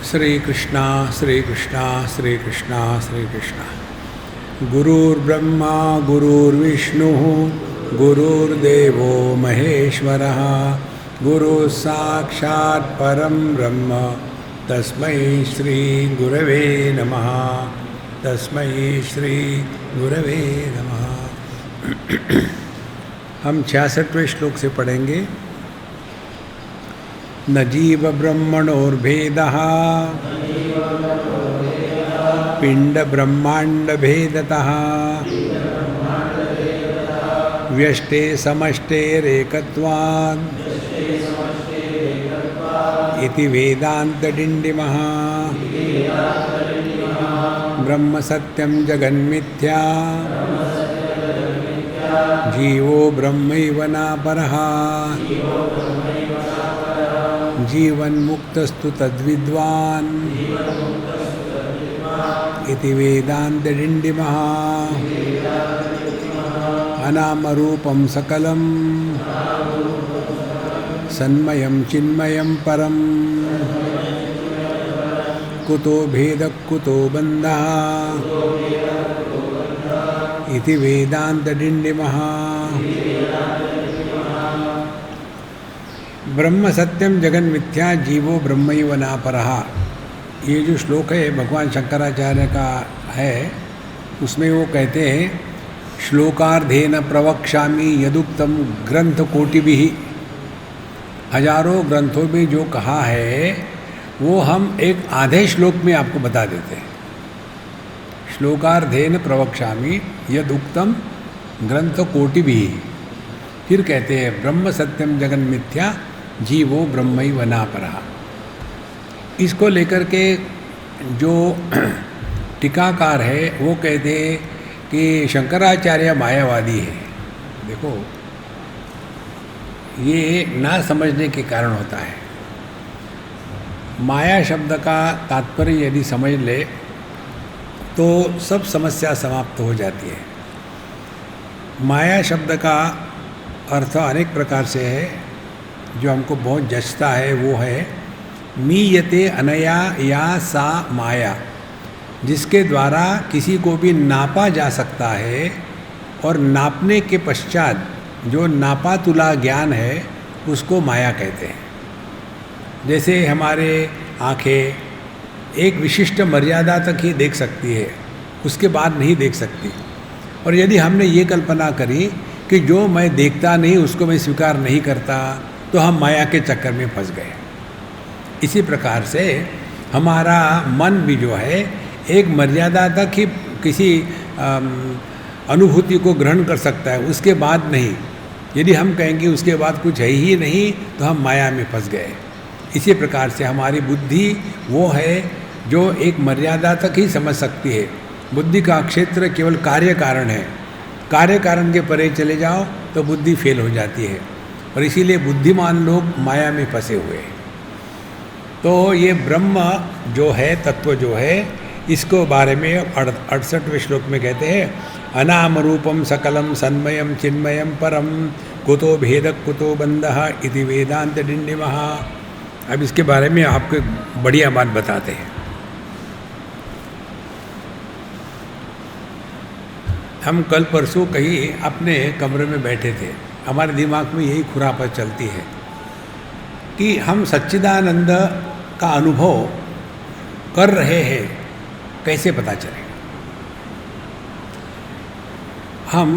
श्री कृष्णा श्री कृष्णा श्री कृष्णा श्री कृष्णा। गुरुर्ब्रह्मा गुरुर्विष्णु गुरुर्देवो महेश्वरः गुरुः साक्षात् परं ब्रह्म तस्मै श्री गुरवे नमः। तस्मै श्री गुरवे नमः। हम 66वें श्लोक से पढ़ेंगे। न जीव ब्रह्मणोर्भेदः पिंड ब्रह्मांड भेदतः व्यष्टे समष्टेरेकत्वात् इति वेदान्तडिण्डिमः। ब्रह्म सत्यं जगन्मिथ्या जीवो ब्रह्मैव नापरः। जीवन्मुक्तस्तु तद्विद्वान् इति वेदान्तडिण्डिमः। अनामरूपं सकलं सन्मयं चिन्मयं परम् कुतो भेदः कुतो बन्धः इति वेदान्तडिण्डिमः। ब्रह्म सत्यम जगन मिथ्या जीवो ब्रह्मैव नापरः। ये जो श्लोक है भगवान शंकराचार्य का है, उसमें वो कहते हैं श्लोकार्धेन प्रवक्ष्यामि यदुक्तम ग्रंथ कोटिभिः। हजारों ग्रंथों में जो कहा है वो हम एक आधे श्लोक में आपको बता देते हैं। श्लोकार्धेन प्रवक्ष्यामि यदुक्तम ग्रंथ कोटिभिः। फिर कहते हैं ब्रह्म सत्यम जगन मिथ्या जीवो ब्रह्मैव नापरः। इसको लेकर के जो टीकाकार है वो कहते हैं कि शंकराचार्य मायावादी है। देखो, ये ना समझने के कारण होता है। माया शब्द का तात्पर्य यदि समझ ले तो सब समस्या समाप्त हो जाती है। माया शब्द का अर्थ अनेक प्रकार से है। जो हमको बहुत जचता है वो है मीयते अनया या सा माया, जिसके द्वारा किसी को भी नापा जा सकता है और नापने के पश्चात जो नापा तुला ज्ञान है उसको माया कहते हैं। जैसे हमारे आँखें एक विशिष्ट मर्यादा तक ही देख सकती है, उसके बाद नहीं देख सकती। और यदि हमने ये कल्पना करी कि जो मैं देखता नहीं उसको मैं स्वीकार नहीं करता, तो हम माया के चक्कर में फंस गए। इसी प्रकार से हमारा मन भी जो है एक मर्यादा तक ही किसी अनुभूति को ग्रहण कर सकता है, उसके बाद नहीं। यदि हम कहेंगे उसके बाद कुछ है ही नहीं तो हम माया में फंस गए। इसी प्रकार से हमारी बुद्धि वो है जो एक मर्यादा तक ही समझ सकती है। बुद्धि का क्षेत्र केवल कार्य कारण है। कार्य कारण के परे चले जाओ तो बुद्धि फेल हो जाती है, और इसीलिए बुद्धिमान लोग माया में फंसे हुए हैं। तो ये ब्रह्म जो है, तत्व जो है, इसको बारे में 68वें श्लोक में कहते हैं अनाम रूपम सकलम सन्मयम चिन्मयम परम कुतो भेदः कुतो बन्धः इति वेदान्तडिण्डिमः। अब इसके बारे में आपको बढ़िया बात बताते हैं। हम कल परसों कहीं अपने कमरे में बैठे थे। हमारे दिमाग में यही खुरापत चलती है कि हम सच्चिदानंद का अनुभव कर रहे हैं, कैसे पता चलेगा। हम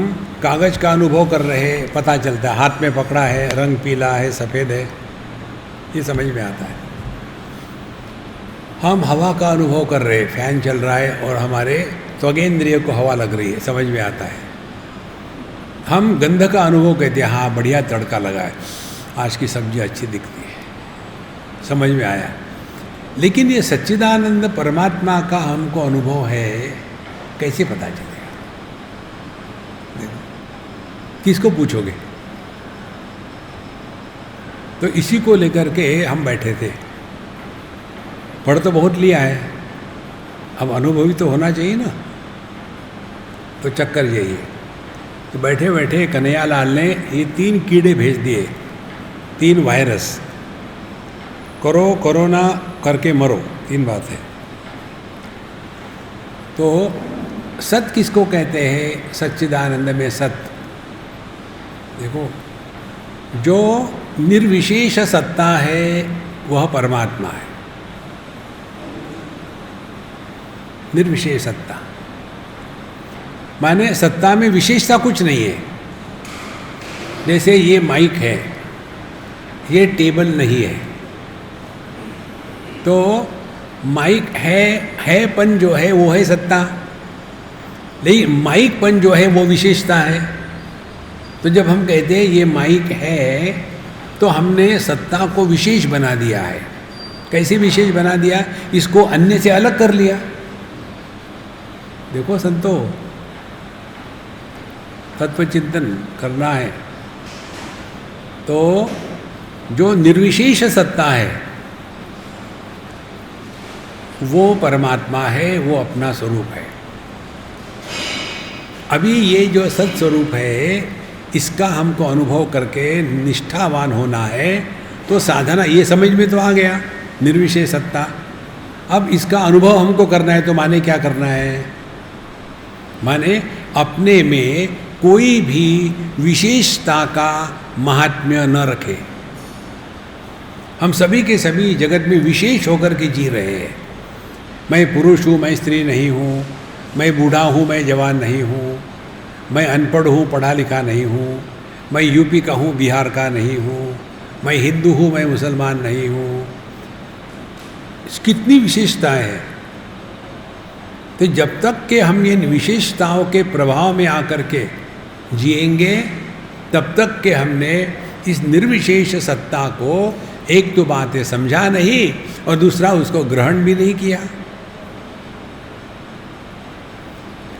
कागज़ का अनुभव कर रहे हैं, पता चलता है, हाथ में पकड़ा है, रंग पीला है, सफ़ेद है, ये समझ में आता है। हम हवा का अनुभव कर रहे हैं, फैन चल रहा है और हमारे त्वगेंद्रिय को हवा लग रही है, समझ में आता है। हम गंध का अनुभव कहते हैं, हाँ बढ़िया तड़का लगा है, आज की सब्जी अच्छी दिखती है, समझ में आया। लेकिन ये सच्चिदानंद परमात्मा का हमको अनुभव है, कैसे पता चलेगा? किसको पूछोगे? तो इसी को लेकर के हम बैठे थे। पढ़ तो बहुत लिया है, अब अनुभवी तो होना चाहिए ना। तो चक्कर यही है। तो बैठे बैठे कन्हैयालाल ने ये 3 कीड़े भेज दिए, 3 वायरस। करो कोरोना करके मरो, तीन बात है। तो सत किसको कहते हैं? सच्चिदानंद में सत, देखो जो निर्विशेष सत्ता है वह परमात्मा है। निर्विशेष सत्ता माने सत्ता में विशेषता कुछ नहीं है। जैसे ये माइक है, ये टेबल नहीं है, तो माइक है पन जो है वो है सत्ता, लेकिन माइक पन जो है वो विशेषता है। तो जब हम कहते हैं ये माइक है, तो हमने सत्ता को विशेष बना दिया है। कैसे विशेष बना दिया? इसको अन्य से अलग कर लिया। देखो संतो, तत्व चिंतन करना है तो जो निर्विशेष सत्ता है वो परमात्मा है, वो अपना स्वरूप है। अभी ये जो सत स्वरूप है इसका हमको अनुभव करके निष्ठावान होना है, तो साधना ये समझ में तो आ गया निर्विशेष सत्ता। अब इसका अनुभव हमको करना है, तो माने क्या करना है? माने अपने में कोई भी विशेषता का महात्म्य न रखे। हम सभी के सभी जगत में विशेष होकर के जी रहे हैं। मैं पुरुष हूँ, मैं स्त्री नहीं हूँ, मैं बूढ़ा हूँ, मैं जवान नहीं हूँ, मैं अनपढ़ हूँ, पढ़ा लिखा नहीं हूँ, मैं यूपी का हूँ, बिहार का नहीं हूँ, मैं हिंदू हूँ, मैं मुसलमान नहीं हूँ। कितनी विशेषताएं हैं। तो जब तक कि हम इन विशेषताओं के प्रभाव में आकर के जिएंगे, तब तक के हमने इस निर्विशेष सत्ता को एक तो बातें समझा नहीं और दूसरा उसको ग्रहण भी नहीं किया।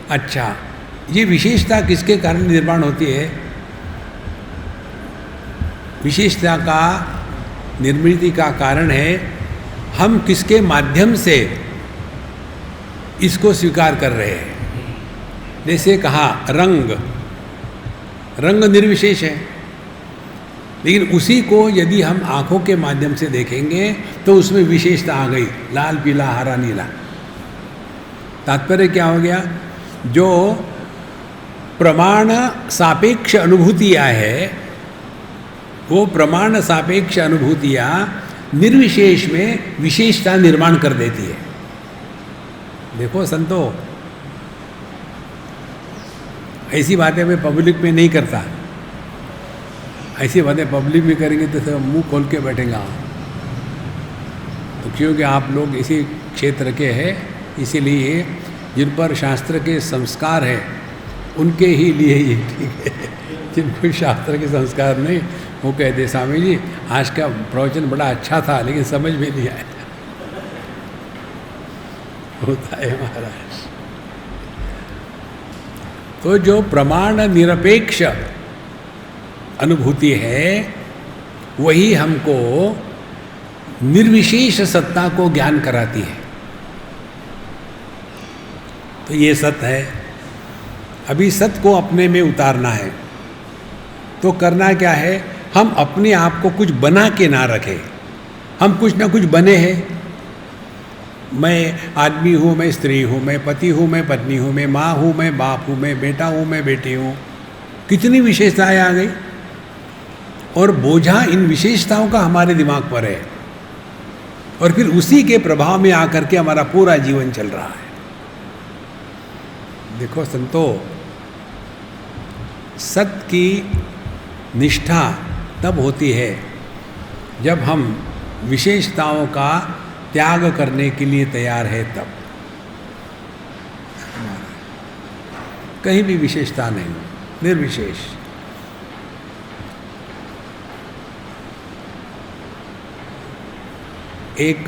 अच्छा, ये विशेषता किसके कारण निर्माण होती है? विशेषता का निर्मिति का कारण है हम किसके माध्यम से इसको स्वीकार कर रहे हैं। जैसे कहा रंग, रंग निर्विशेष है, लेकिन उसी को यदि हम आँखों के माध्यम से देखेंगे तो उसमें विशेषता आ गई, लाल पीला हरा नीला। तात्पर्य क्या हो गया? जो प्रमाण सापेक्ष अनुभूतियाँ है, वो प्रमाण सापेक्ष अनुभूतियाँ निर्विशेष में विशेषता निर्माण कर देती है। देखो संतो, ऐसी बातें मैं पब्लिक में नहीं करता। ऐसी बातें पब्लिक में करेंगे तो सब मुंह खोल के बैठेंगे। तो क्योंकि आप लोग इसी क्षेत्र के हैं, इसीलिए जिन पर शास्त्र के संस्कार है उनके ही लिए ये ठीक है। जिनको शास्त्र के संस्कार नहीं, वो कहते स्वामी जी आज का प्रवचन बड़ा अच्छा था लेकिन समझ में नहीं आया। होता है महाराज। तो जो प्रमाण निरपेक्ष अनुभूति है वही हमको निर्विशेष सत्ता को ज्ञान कराती है। तो ये सत्य है। अभी सत्य को अपने में उतारना है तो करना क्या है? हम अपने आप को कुछ बना के ना रखें। हम कुछ ना कुछ बने हैं। मैं आदमी हूँ, मैं स्त्री हूँ, मैं पति हूँ, मैं पत्नी हूँ, मैं माँ हूँ, मैं बाप हूँ, मैं बेटा हूँ, मैं बेटी हूँ। कितनी विशेषताएं आ गई और बोझा इन विशेषताओं का हमारे दिमाग पर है और फिर उसी के प्रभाव में आकर के हमारा पूरा जीवन चल रहा है। देखो संतो, सत्य की निष्ठा तब होती है जब हम विशेषताओं का त्याग करने के लिए तैयार है। तब कहीं भी विशेषता नहीं, निर्विशेष। एक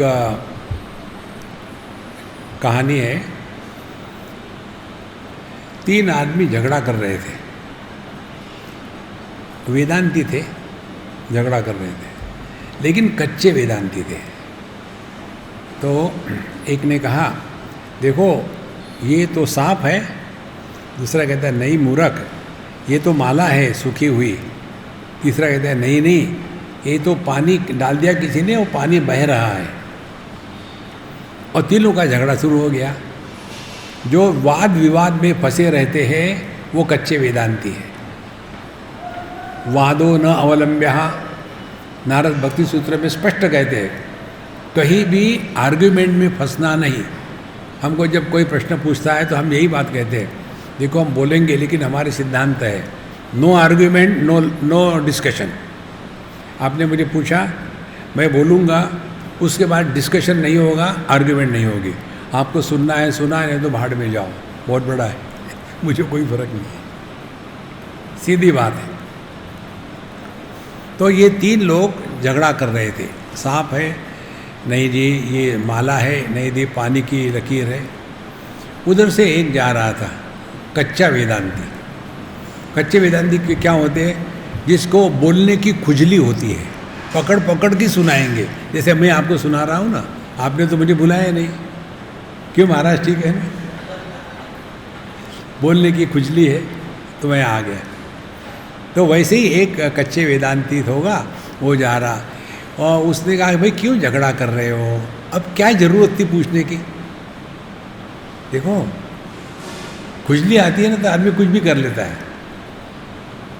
कहानी है, 3 आदमी झगड़ा कर रहे थे। वेदांती थे, झगड़ा कर रहे थे, लेकिन कच्चे वेदांती थे। तो एक ने कहा देखो ये तो सांप है, दूसरा कहता है नहीं मूर्ख, ये तो माला है सूखी हुई। तीसरा कहता है नहीं नहीं, ये तो पानी डाल दिया किसी ने, वो पानी बह रहा है। और तीनों का झगड़ा शुरू हो गया। जो वाद विवाद में फंसे रहते हैं वो कच्चे वेदांती है। वादो न अवलंब्य, नारद भक्ति सूत्र में स्पष्ट कहते हैं, कहीं भी आर्ग्यूमेंट में फंसना नहीं। हमको जब कोई प्रश्न पूछता है तो हम यही बात कहते हैं, देखो हम बोलेंगे लेकिन हमारे सिद्धांत है नो आर्ग्यूमेंट, नो डिस्कशन। आपने मुझे पूछा, मैं बोलूँगा, उसके बाद डिस्कशन नहीं होगा, आर्ग्यूमेंट नहीं होगी। आपको सुनना है सुना है, नहीं तो भाड़ में जाओ, बहुत बड़ा है, मुझे कोई फर्क नहीं है, सीधी बात है। तो ये तीन लोग झगड़ा कर रहे थे, सांप है, नहीं जी ये माला है, नहीं जी पानी की लकीर है। उधर से एक जा रहा था कच्चा वेदांती। कच्चे वेदांती के क्या होते हैं? जिसको बोलने की खुजली होती है, पकड़ पकड़ के सुनाएंगे। जैसे मैं आपको सुना रहा हूँ ना, आपने तो मुझे बुलाया नहीं, क्यों महाराज, ठीक है ना, बोलने की खुजली है तो मैं आ गया। तो वैसे ही एक कच्चे वेदांती होगा, वो जा रहा और उसने कहा भाई क्यों झगड़ा कर रहे हो, अब क्या ज़रूरत थी पूछने की। देखो खुजली आती है ना तो आदमी कुछ भी कर लेता है,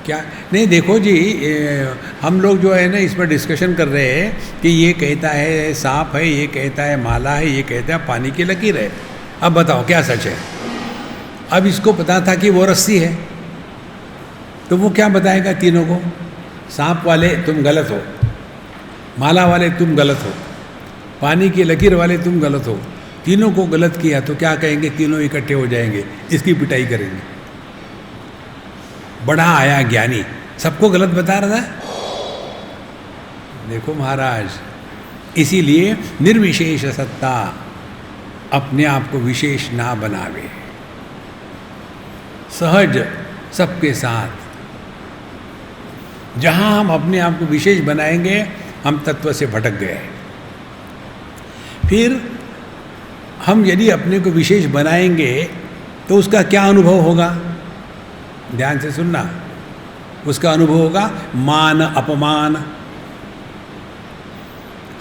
क्या नहीं। देखो जी हम लोग जो है ना इस पर डिस्कशन कर रहे हैं कि ये कहता है सांप है, ये कहता है माला है, ये कहता है पानी की लकीर है। अब बताओ क्या सच है। अब इसको पता था कि वो रस्सी है, तो वो क्या बताएगा तीनों को, सांप वाले तुम गलत हो, माला वाले तुम गलत हो, पानी की लकीर वाले तुम गलत हो। तीनों को गलत किया तो क्या कहेंगे, तीनों इकट्ठे हो जाएंगे, इसकी पिटाई करेंगे। बड़ा आया ज्ञानी, सबको गलत बता रहा था। देखो महाराज, इसीलिए निर्विशेष सत्ता, अपने आप को विशेष ना बनावे, सहज सबके साथ। जहां हम अपने आप को विशेष बनाएंगे हम तत्व से भटक गए। फिर हम यदि अपने को विशेष बनाएंगे तो उसका क्या अनुभव होगा, ध्यान से सुनना। उसका अनुभव होगा मान अपमान।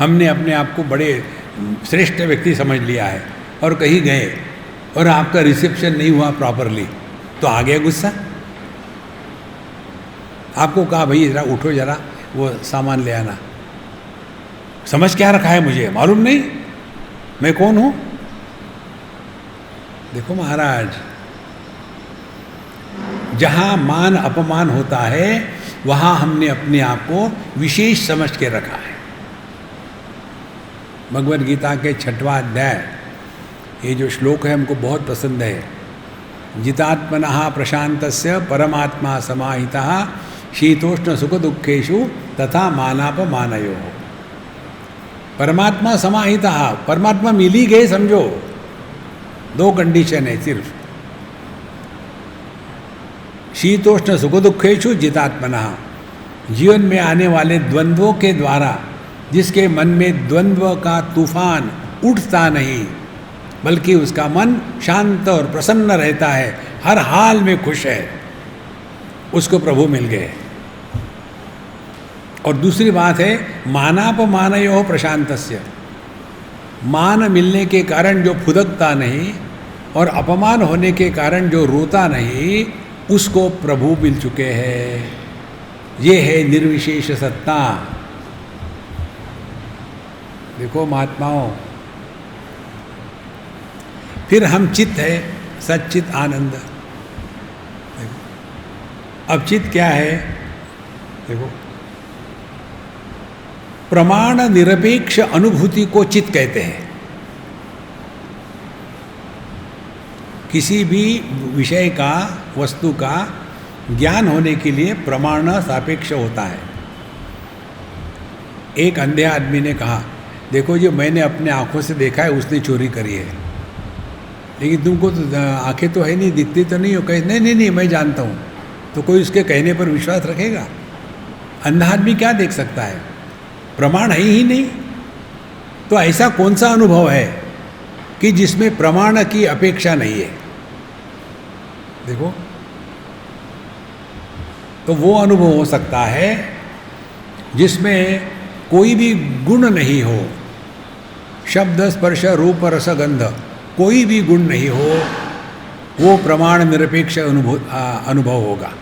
हमने अपने आप को बड़े श्रेष्ठ व्यक्ति समझ लिया है और कहीं गए और आपका रिसेप्शन नहीं हुआ प्रॉपरली, तो आ गया गुस्सा। आपको कहा भाई जरा उठो, जरा वो सामान ले आना, समझ क्या रखा है मुझे मालूम नहीं, मैं कौन हूं। देखो महाराज, जहां मान अपमान होता है वहां हमने अपने आप को विशेष समझ के रखा है। भगवद गीता के 6वां अध्याय, ये जो श्लोक है हमको बहुत पसंद है। जितात्मनः प्रशांतस्य परमात्मा समाहितः शीतोष्ण सुख दुखेषु तथा मानापमानयोः। परमात्मा समाहितः, परमात्मा मिल ही गए समझो। 2 कंडीशन है सिर्फ, शीतोष्ण सुख दुखेषु जितात्मनः, जीवन में आने वाले द्वंद्वों के द्वारा जिसके मन में द्वंद्व का तूफान उठता नहीं, बल्कि उसका मन शांत और प्रसन्न रहता है, हर हाल में खुश है, उसको प्रभु मिल गए। और दूसरी बात है मानापमानयोः प्रशांतस्य, मान मिलने के कारण जो फुदकता नहीं और अपमान होने के कारण जो रोता नहीं, उसको प्रभु मिल चुके हैं। ये है निर्विशेष सत्ता। देखो महात्माओं, फिर हम चित्त है, सच्चित आनंद। अब चित्त क्या है, देखो प्रमाण निरपेक्ष अनुभूति को चित्त कहते हैं। किसी भी विषय का, वस्तु का ज्ञान होने के लिए प्रमाण सापेक्ष होता है। एक अंधे आदमी ने कहा, देखो जो मैंने अपने आंखों से देखा है उसने चोरी करी है, लेकिन तुमको तो आंखें तो है नहीं, दिखती तो नहीं हो। कहे नहीं नहीं नहीं मैं जानता हूँ। तो कोई उसके कहने पर विश्वास रखेगा? अंधा आदमी क्या देख सकता है, प्रमाण है ही नहीं। तो ऐसा कौन सा अनुभव है कि जिसमें प्रमाण की अपेक्षा नहीं है? देखो, तो वो अनुभव हो सकता है जिसमें कोई भी गुण नहीं हो, शब्द स्पर्श रूप रस गंध कोई भी गुण नहीं हो, वो प्रमाण निरपेक्ष अनुभव होगा।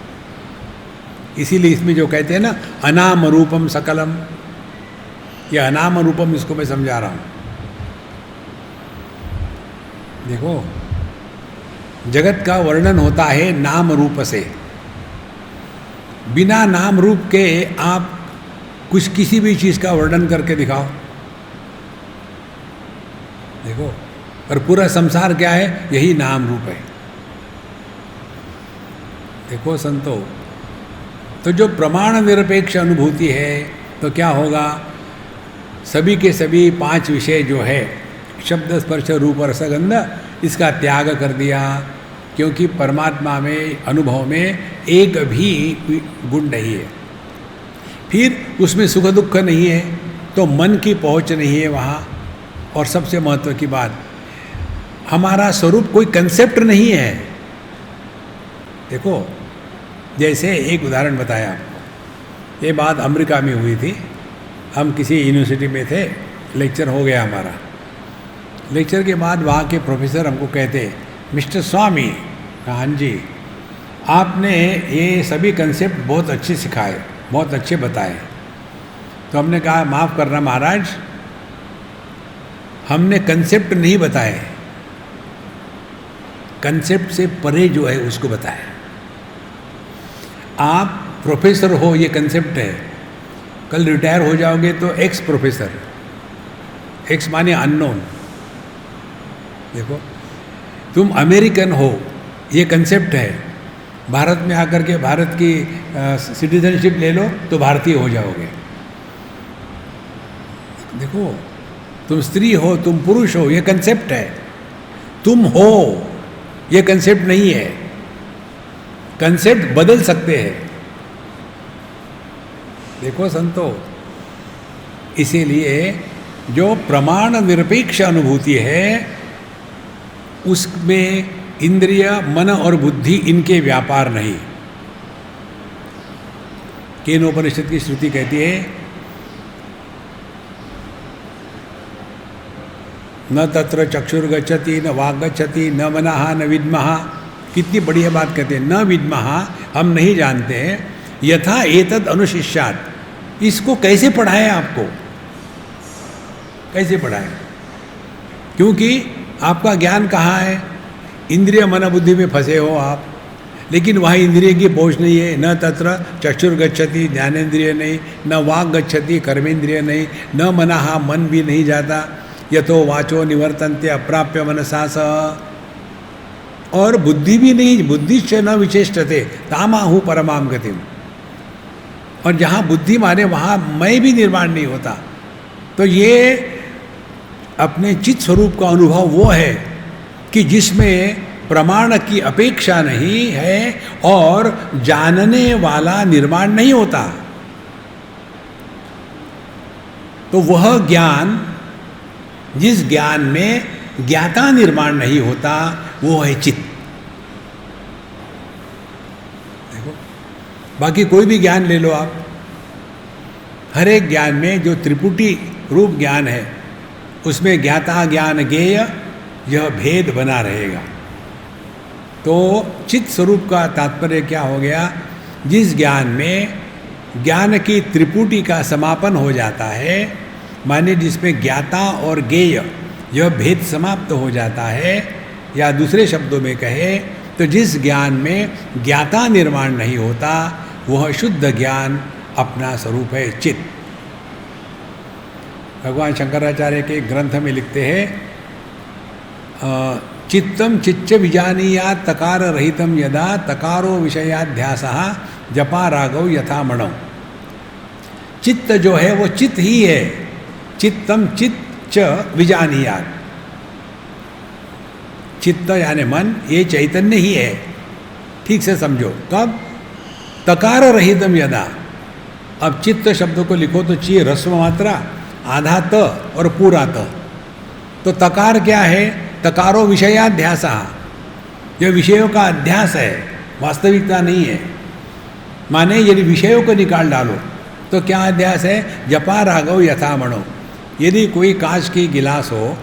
इसीलिए इसमें जो कहते हैं ना अनाम रूपम सकलम, यह अनाम रूपम इसको मैं समझा रहा हूं। देखो, जगत का वर्णन होता है नाम रूप से। बिना नाम रूप के आप कुछ किसी भी चीज का वर्णन करके दिखाओ। देखो, और पूरा संसार क्या है? यही नाम रूप है। देखो संतो, तो जो प्रमाण निरपेक्ष अनुभूति है तो क्या होगा? सभी के सभी 5 विषय जो है शब्द स्पर्श रूप रसगंध, इसका त्याग कर दिया, क्योंकि परमात्मा में अनुभव में एक भी गुण नहीं है। फिर उसमें सुख दुख नहीं है, तो मन की पहुंच नहीं है वहाँ। और सबसे महत्व की बात, हमारा स्वरूप कोई कंसेप्ट नहीं है। देखो, जैसे एक उदाहरण बताया आपको, ये बात अमेरिका में हुई थी। हम किसी यूनिवर्सिटी में थे, लेक्चर हो गया हमारा। लेक्चर के बाद वहाँ के प्रोफेसर हमको कहते, मिस्टर स्वामी, हाँ जी, आपने ये सभी कंसेप्ट बहुत अच्छे सिखाए, बहुत अच्छे बताए। तो हमने कहा, माफ़ करना महाराज, हमने कंसेप्ट नहीं बताए, कंसेप्ट से परे जो है उसको बताया। आप प्रोफेसर हो, ये कंसेप्ट है। कल रिटायर हो जाओगे तो एक्स प्रोफेसर, एक्स माने अननोन। देखो, तुम अमेरिकन हो, ये कंसेप्ट है। भारत में आकर के भारत की सिटीजनशिप ले लो तो भारतीय हो जाओगे। देखो, तुम स्त्री हो, तुम पुरुष हो, ये कंसेप्ट है। तुम हो, ये कंसेप्ट नहीं है। कंसेप्ट बदल सकते हैं। देखो संतो, इसीलिए जो प्रमाण निरपेक्ष अनुभूति है उसमें इंद्रिय, मन और बुद्धि इनके व्यापार नहीं। केनोपनिषद की श्रुति कहती है, न तत्र चक्षुर्गच्छति न वाग गच्छति न मनः न विद्मः। कितनी बढ़िया बात कहते हैं, न विद्मः, हम नहीं जानते हैं। यथा एतद अनुशिष्यात्, इसको कैसे पढ़ाएं? आपको कैसे पढ़ाएं? क्योंकि आपका ज्ञान कहाँ है? इंद्रिय मन बुद्धि में फंसे हो आप। लेकिन वहाँ इंद्रिय की पहुँच नहीं है। न तत्र चक्षुर्गच्छति, ज्ञानेन्द्रिय नहीं, न वाग गच्छति, कर्मेंद्रिय नहीं, न मनः, मन भी नहीं जाता। यथो वाचो निवर्तन्ते अप्राप्य मनसा स, और बुद्धि भी नहीं, बुद्धिश्च न विचेष्टते तामाहु परमाम गतिम। और जहाँ बुद्धि माने वहाँ मैं भी निर्माण नहीं होता। तो ये अपने चित्त स्वरूप का अनुभव वो है कि जिसमें प्रमाण की अपेक्षा नहीं है और जानने वाला निर्माण नहीं होता। तो वह ज्ञान, जिस ज्ञान में ज्ञाता निर्माण नहीं होता, वो है चित्त। देखो, बाकी कोई भी ज्ञान ले लो आप, हर एक ज्ञान में जो त्रिपुटी रूप ज्ञान है उसमें ज्ञाता ज्ञान ज्ञेय यह भेद बना रहेगा। तो चित्त स्वरूप का तात्पर्य क्या हो गया? जिस ज्ञान में ज्ञान की त्रिपुटी का समापन हो जाता है, माने जिसमें ज्ञाता और ज्ञेय यह भेद समाप्त हो जाता है, या दूसरे शब्दों में कहे तो जिस ज्ञान में ज्ञाता निर्माण नहीं होता, वह शुद्ध ज्ञान अपना स्वरूप है चित्त। भगवान शंकराचार्य के ग्रंथ में लिखते हैं, चित्तम चिच्च विजानीयात् तकार रहितम यदा तकारो विषयाध्यासः जपा रागव यथा मणौ। चित्त जो है वो चित्त ही है। चित्तम चित्त विजानीयात्, चित्त यानी मन, ये चैतन्य ही है। ठीक से समझो। कब? तकार रहितम यदा। अब चित्त शब्द को लिखो तो चाहिए रस्व मात्रा, आधा त और पूरा त। तो तकार क्या है? तकारो विषयाध्यास, यह विषयों का अध्यास है, वास्तविकता नहीं है। माने यदि विषयों को निकाल डालो तो क्या अध्यास है? जपा रागव यथा मणो, यदि कोई कांच की गिलास हो,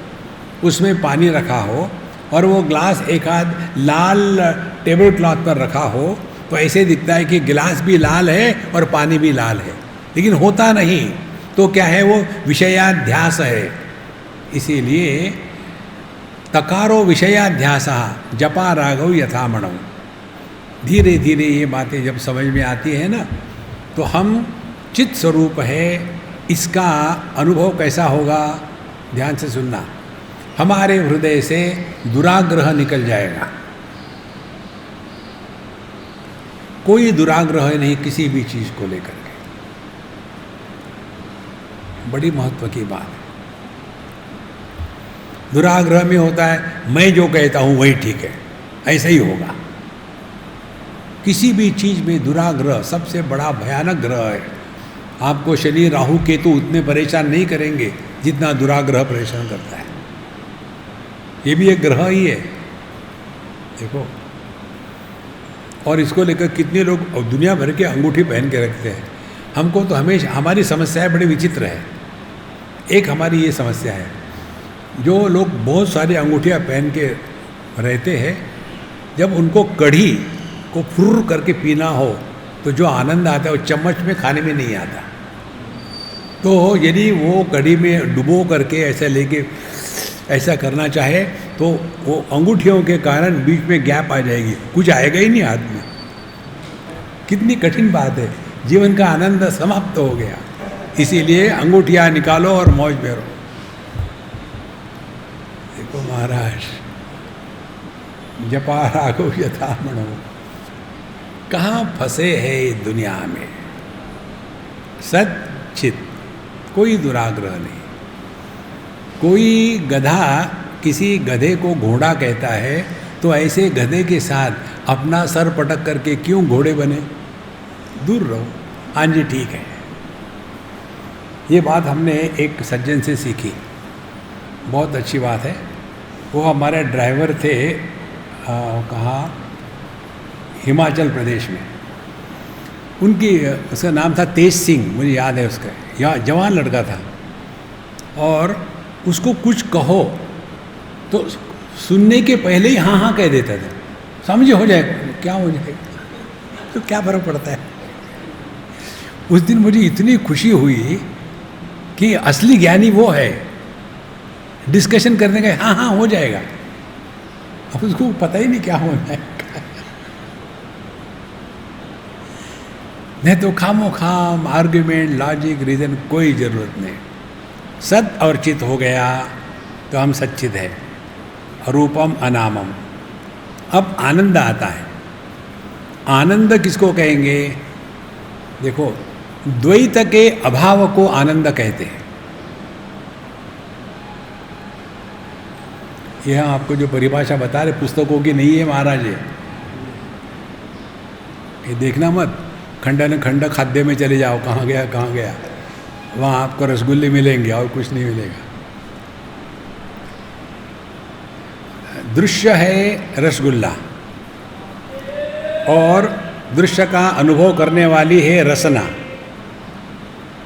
उसमें पानी रखा हो और वो ग्लास एक आध लाल टेबल क्लॉथ पर रखा हो, तो ऐसे दिखता है कि गिलास भी लाल है और पानी भी लाल है, लेकिन होता नहीं। तो क्या है, वो विषयाध्यास है। इसीलिए तकारो विषयाध्यास जपा राघव यथामणौ। धीरे धीरे ये बातें जब समझ में आती है ना, तो हम चित्त स्वरूप है, इसका अनुभव कैसा होगा, ध्यान से सुनना। हमारे हृदय से दुराग्रह निकल जाएगा। कोई दुराग्रह नहीं किसी भी चीज को लेकर के। बड़ी महत्व की बात है। दुराग्रह में होता है मैं जो कहता हूं वही ठीक है, ऐसा ही होगा। किसी भी चीज में दुराग्रह सबसे बड़ा भयानक ग्रह है। आपको शनि राहु केतु उतने परेशान नहीं करेंगे जितना दुराग्रह परेशान करता है। ये भी एक ग्रह ही है, देखो। और इसको लेकर कितने लोग दुनिया भर के अंगूठी पहन के रखते हैं। हमको तो हमेशा हमारी समस्याएं बड़ी विचित्र है। एक हमारी ये समस्या है, जो लोग बहुत सारी अंगूठियां पहन के रहते हैं, जब उनको कढ़ी को फुर्र करके पीना हो तो जो आनंद आता है वो चम्मच में खाने में नहीं आता। तो यदि वो कढ़ी में डुबो करके ऐसा लेके ऐसा करना चाहे तो वो अंगूठियों के कारण बीच में गैप आ जाएगी, कुछ आएगा ही नहीं हाथ में। कितनी कठिन बात है, जीवन का आनंद समाप्त हो गया। इसीलिए अंगूठियां निकालो और मौज में रहो। देखो महाराज, जपा राघव यथामणौ, कहाँ फंसे हैं इस दुनिया में। सत चित, कोई दुराग्रह नहीं। कोई गधा किसी गधे को घोड़ा कहता है, तो ऐसे गधे के साथ अपना सर पटक करके क्यों घोड़े बने, दूर रहो। हाँ जी ठीक है। ये बात हमने एक सज्जन से सीखी, बहुत अच्छी बात है। वो हमारे ड्राइवर थे, कहाँ, हिमाचल प्रदेश में। उनकी, उसका नाम था तेज सिंह, मुझे याद है उसका, या जवान लड़का था। और उसको कुछ कहो तो सुनने के पहले ही हाँ हाँ कह देता था। समझे, हो जाएगा, क्या हो जाएगा, तो क्या फर्क पड़ता है। उस दिन मुझे इतनी खुशी हुई कि असली ज्ञानी वो है, डिस्कशन करने का, हाँ हाँ हो जाएगा। अब उसको पता ही नहीं क्या होना है। नहीं तो खामो खाम आर्ग्यूमेंट, लॉजिक, रीजन, कोई ज़रूरत नहीं। सत और चित हो गया तो हम सच्चित है, रूपम अनामम। अब आनंद आता है। आनंद किसको कहेंगे, देखो, द्वैत के अभाव को आनंद कहते हैं। यह आपको जो परिभाषा बता रहे पुस्तकों की नहीं है महाराज, ये देखना मत। खंडन खंड खाद्य में चले जाओ, कहाँ गया कहाँ गया, वहाँ आपको रसगुल्ले मिलेंगे और कुछ नहीं मिलेगा। दृश्य है रसगुल्ला, और दृश्य का अनुभव करने वाली है रसना।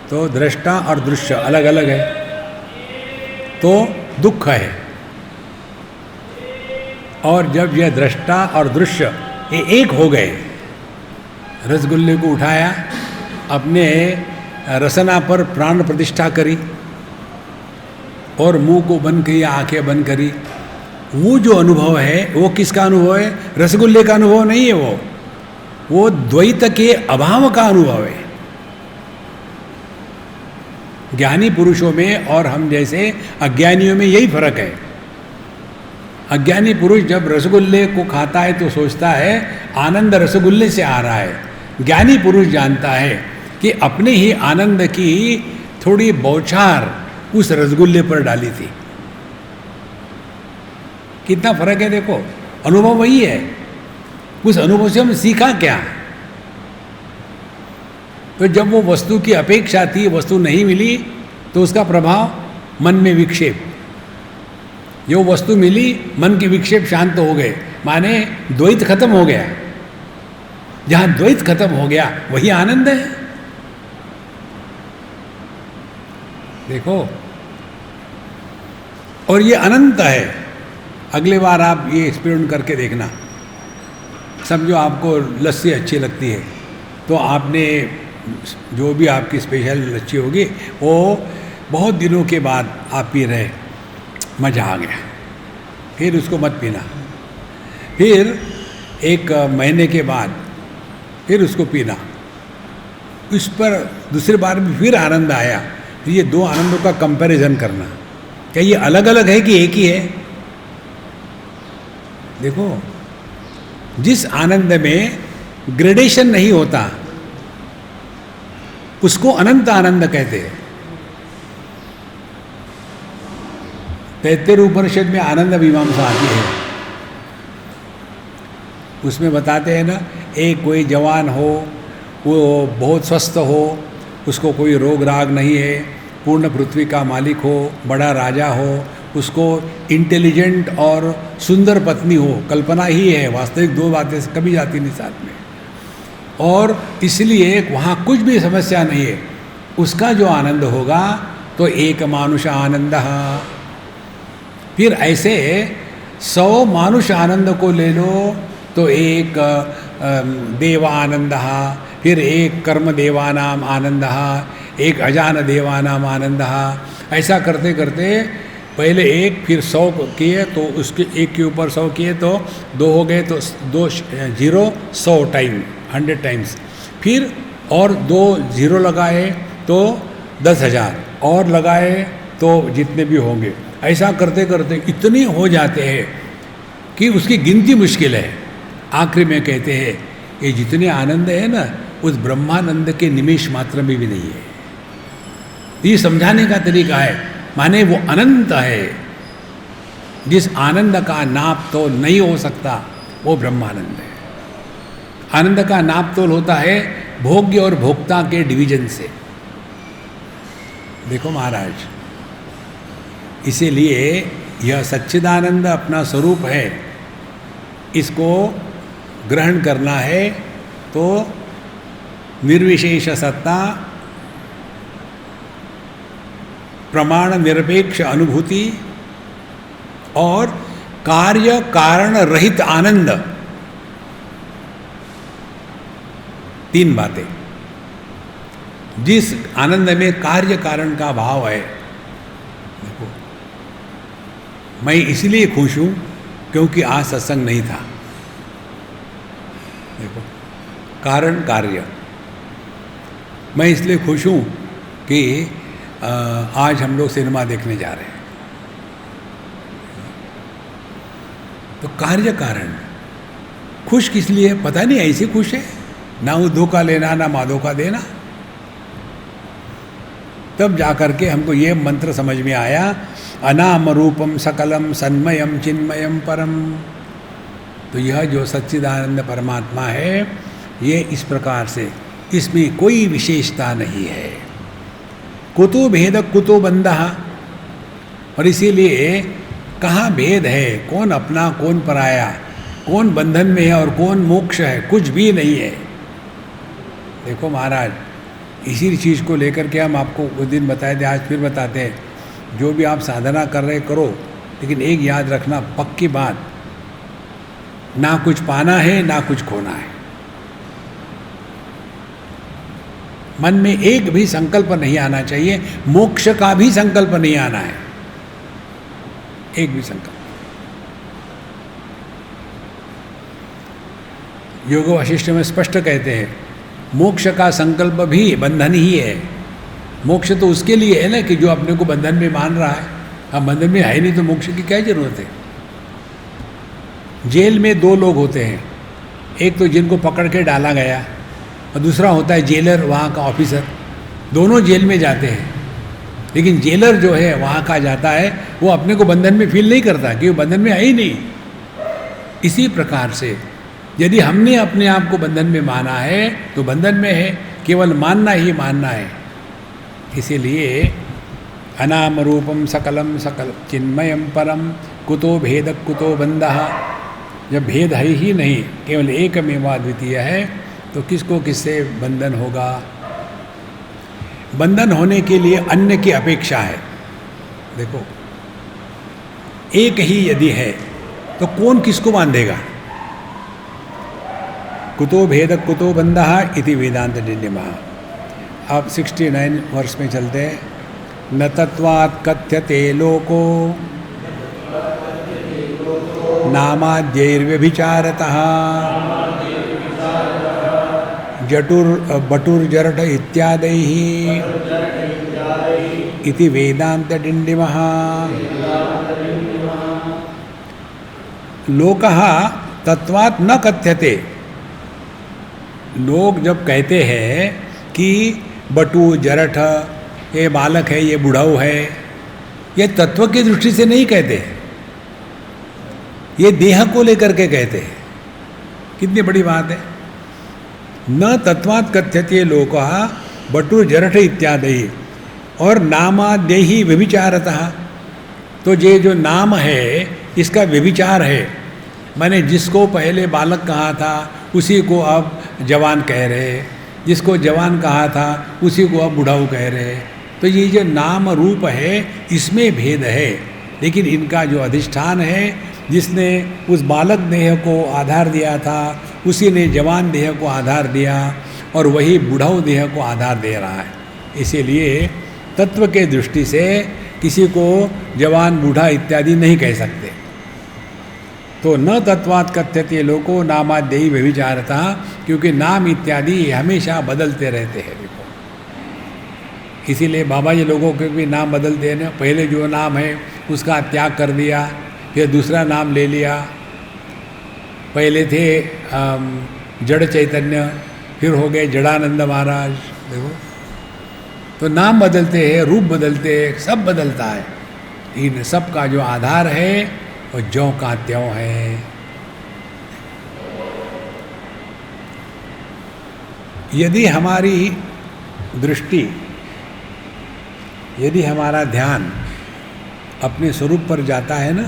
तो दृष्टा और दृश्य अलग अलग है, तो दुख है। और जब यह दृष्टा और दृश्य ये एक हो गए, रसगुल्ले को उठाया, अपने रसना पर प्राण प्रतिष्ठा करी और मुंह को बंद किया, आंखें बंद करी, वो जो अनुभव है वो किसका अनुभव है, रसगुल्ले का अनुभव नहीं है, वो द्वैत के अभाव का अनुभव है। ज्ञानी पुरुषों में और हम जैसे अज्ञानियों में यही फर्क है। अज्ञानी पुरुष जब रसगुल्ले को खाता है तो सोचता है आनंद रसगुल्ले से आ रहा है। ज्ञानी पुरुष जानता है कि अपने ही आनंद की थोड़ी बौछार उस रसगुल्ले पर डाली थी। कितना फर्क है देखो, अनुभव वही है। उस अनुभव से हम सीखा क्या, तो जब वो वस्तु की अपेक्षा थी, वस्तु नहीं मिली, तो उसका प्रभाव मन में विक्षेप। जो वस्तु मिली, मन के विक्षेप शांत हो गए, माने द्वैत खत्म हो गया। जहां द्वैत खत्म हो गया वही आनंद है। देखो, और ये अनंत है। अगले बार आप ये एक्सपेरिमेंट करके देखना। समझो आपको लस्सी अच्छी लगती है, तो आपने जो भी आपकी स्पेशल लस्सी होगी वो बहुत दिनों के बाद आप पी रहे, मज़ा आ गया, फिर उसको मत पीना। फिर 1 महीने के बाद फिर उसको पीना। इस पर दूसरी बार भी फिर आनंद आया, तो ये 2 आनंदों का कंपैरिजन करना, क्या ये अलग अलग है कि एक ही है? देखो, जिस आनंद में ग्रेडेशन नहीं होता उसको अनंत आनंद कहते हैं। तैत्तिरीय उपनिषद में आनंद मीमांसा आती है, उसमें बताते हैं ना, एक कोई जवान हो, वो बहुत स्वस्थ हो, उसको कोई रोग राग नहीं है, पूर्ण पृथ्वी का मालिक हो, बड़ा राजा हो, उसको इंटेलिजेंट और सुंदर पत्नी हो, कल्पना ही है, वास्तविक 2 बातें कभी जाती नहीं साथ में, और इसलिए वहाँ कुछ भी समस्या नहीं है। उसका जो आनंद होगा तो एक मानुष आनंद। फिर ऐसे 100 मानुष आनंद को ले लो तो एक देव आनंद, फिर एक कर्म देवानाम आनंद, एक अजान देवानाम आनंद। ऐसा करते करते पहले 1 फिर 100 किए तो उसके 1 के ऊपर 100 किए तो 2 हो गए, तो 2 0 100 टाइम 100 टाइम्स, फिर और 2 0 लगाए तो 10,000 और लगाए तो जितने भी होंगे। ऐसा करते करते इतने हो जाते हैं कि उसकी गिनती मुश्किल है। आखिरी में कहते हैं ये जितने आनंद है ना, उस ब्रह्मानंद के निमेष मात्र में भी नहीं है। ये समझाने का तरीका है, माने वो अनंत है। जिस आनंद का नाप तोल नहीं हो सकता वो ब्रह्मानंद है। आनंद का नाप तोल होता है भोग्य और भोक्ता के डिवीजन से। देखो महाराज, इसीलिए यह सच्चिदानंद अपना स्वरूप है, इसको ग्रहण करना है तो निर्विशेष सत्ता, प्रमाण निरपेक्ष अनुभूति और कार्य कारण रहित आनंद, 3 बातें। जिस आनंद में कार्य कारण का भाव है, देखो मैं इसलिए खुश हूं क्योंकि आज सत्संग नहीं था। देखो, कारण कार्य। मैं इसलिए खुश हूं कि आज हम लोग सिनेमा देखने जा रहे हैं, तो कार्य कारण। खुश किस लिए? पता नहीं, ऐसे खुश है, ना वो धोखा लेना ना माधोखा देना। तब जाकर के हमको ये मंत्र समझ में आया, अनाम रूपम सकलम सन्मयम चिन्मयम परम। तो यह जो सच्चिदानंद परमात्मा है, ये इस प्रकार से, इसमें कोई विशेषता नहीं है। कुतो भेद कुतो बंधः, और इसीलिए कहाँ भेद है, कौन अपना कौन पराया, कौन बंधन में है और कौन मोक्ष है, कुछ भी नहीं है। देखो महाराज, इसी चीज़ को लेकर के हम आपको उस दिन बताए थे, आज फिर बताते हैं। जो भी आप साधना कर रहे करो, लेकिन एक याद रखना, पक्की बात, ना कुछ पाना है ना कुछ खोना है। मन में एक भी संकल्प नहीं आना चाहिए, मोक्ष का भी संकल्प नहीं आना है, एक भी संकल्प। योग वशिष्ठ में स्पष्ट कहते हैं, मोक्ष का संकल्प भी बंधन ही है। मोक्ष तो उसके लिए है ना कि जो अपने को बंधन में मान रहा है। अब बंधन में है नहीं तो मोक्ष की क्या जरूरत है? जेल में 2 लोग होते हैं, एक तो जिनको पकड़ के डाला गया और दूसरा होता है जेलर, वहाँ का ऑफिसर। दोनों जेल में जाते हैं, लेकिन जेलर जो है वहाँ का जाता है, वो अपने को बंधन में फील नहीं करता कि वो बंधन में है ही नहीं। इसी प्रकार से यदि हमने अपने आप को बंधन में माना है तो बंधन में है, केवल मानना ही मानना है। इसीलिए अनाम रूपम सकलम सकल चिन्मयम परम कुतो भेद कुतो बंधः। जब भेद है ही नहीं, केवल एकमेव अद्वितीय है, तो किसको किससे बंधन होगा? बंधन होने के लिए अन्य की अपेक्षा है। देखो, एक ही यदि है तो कौन किसको बांधेगा? कुतो भेद कुतो बंधः इति वेदांत निर्णयः। अब 69 वर्ष में चलते हैं। न तत्वात् कथ्यते लोको नामाद्यैर्व्यभिचारतः बटुर्जरठ इत्यादैः इति वेदांत डिंडिमः। लोकः तत्वात् न कथ्यते। लोग जब कहते हैं कि बटु जरठ, ये बालक है, ये बुढ़ाऊ है, ये तत्व की दृष्टि से नहीं कहते, ये देह को लेकर के कहते हैं। कितनी बड़ी बात है। न तत्वात् कथ्यते लोकः बटु जरठ इत्यादि और नामाद्यैहि व्यभिचारतः। तो ये जो नाम है इसका व्यभिचार है, मैंने जिसको पहले बालक कहा था उसी को अब जवान कह रहे, जिसको जवान कहा था उसी को अब बुढ़ाऊ कह रहे। तो ये जो नाम रूप है इसमें भेद है, लेकिन इनका जो अधिष्ठान है, जिसने उस बालक देह को आधार दिया था उसी ने जवान देह को आधार दिया और वही बुढ़ाऊ देह को आधार दे रहा है। इसीलिए तत्व के दृष्टि से किसी को जवान बूढ़ा इत्यादि नहीं कह सकते। तो न तत्वात् कथ्यते लोको नामाद्यैहि व्यभिचारतः, क्योंकि नाम इत्यादि हमेशा बदलते रहते हैं। देखो, इसीलिए बाबा जी लोगों के भी नाम बदलते हैं ना। पहले जो नाम है उसका त्याग कर दिया, फिर दूसरा नाम ले लिया। पहले थे जड़ चैतन्य, फिर हो गए जड़ानंद महाराज। देखो, तो नाम बदलते हैं, रूप बदलते हैं, सब बदलता है। इन सब का जो आधार है वो ज्यों का त्यों है। यदि हमारी दृष्टि, यदि हमारा ध्यान अपने स्वरूप पर जाता है ना,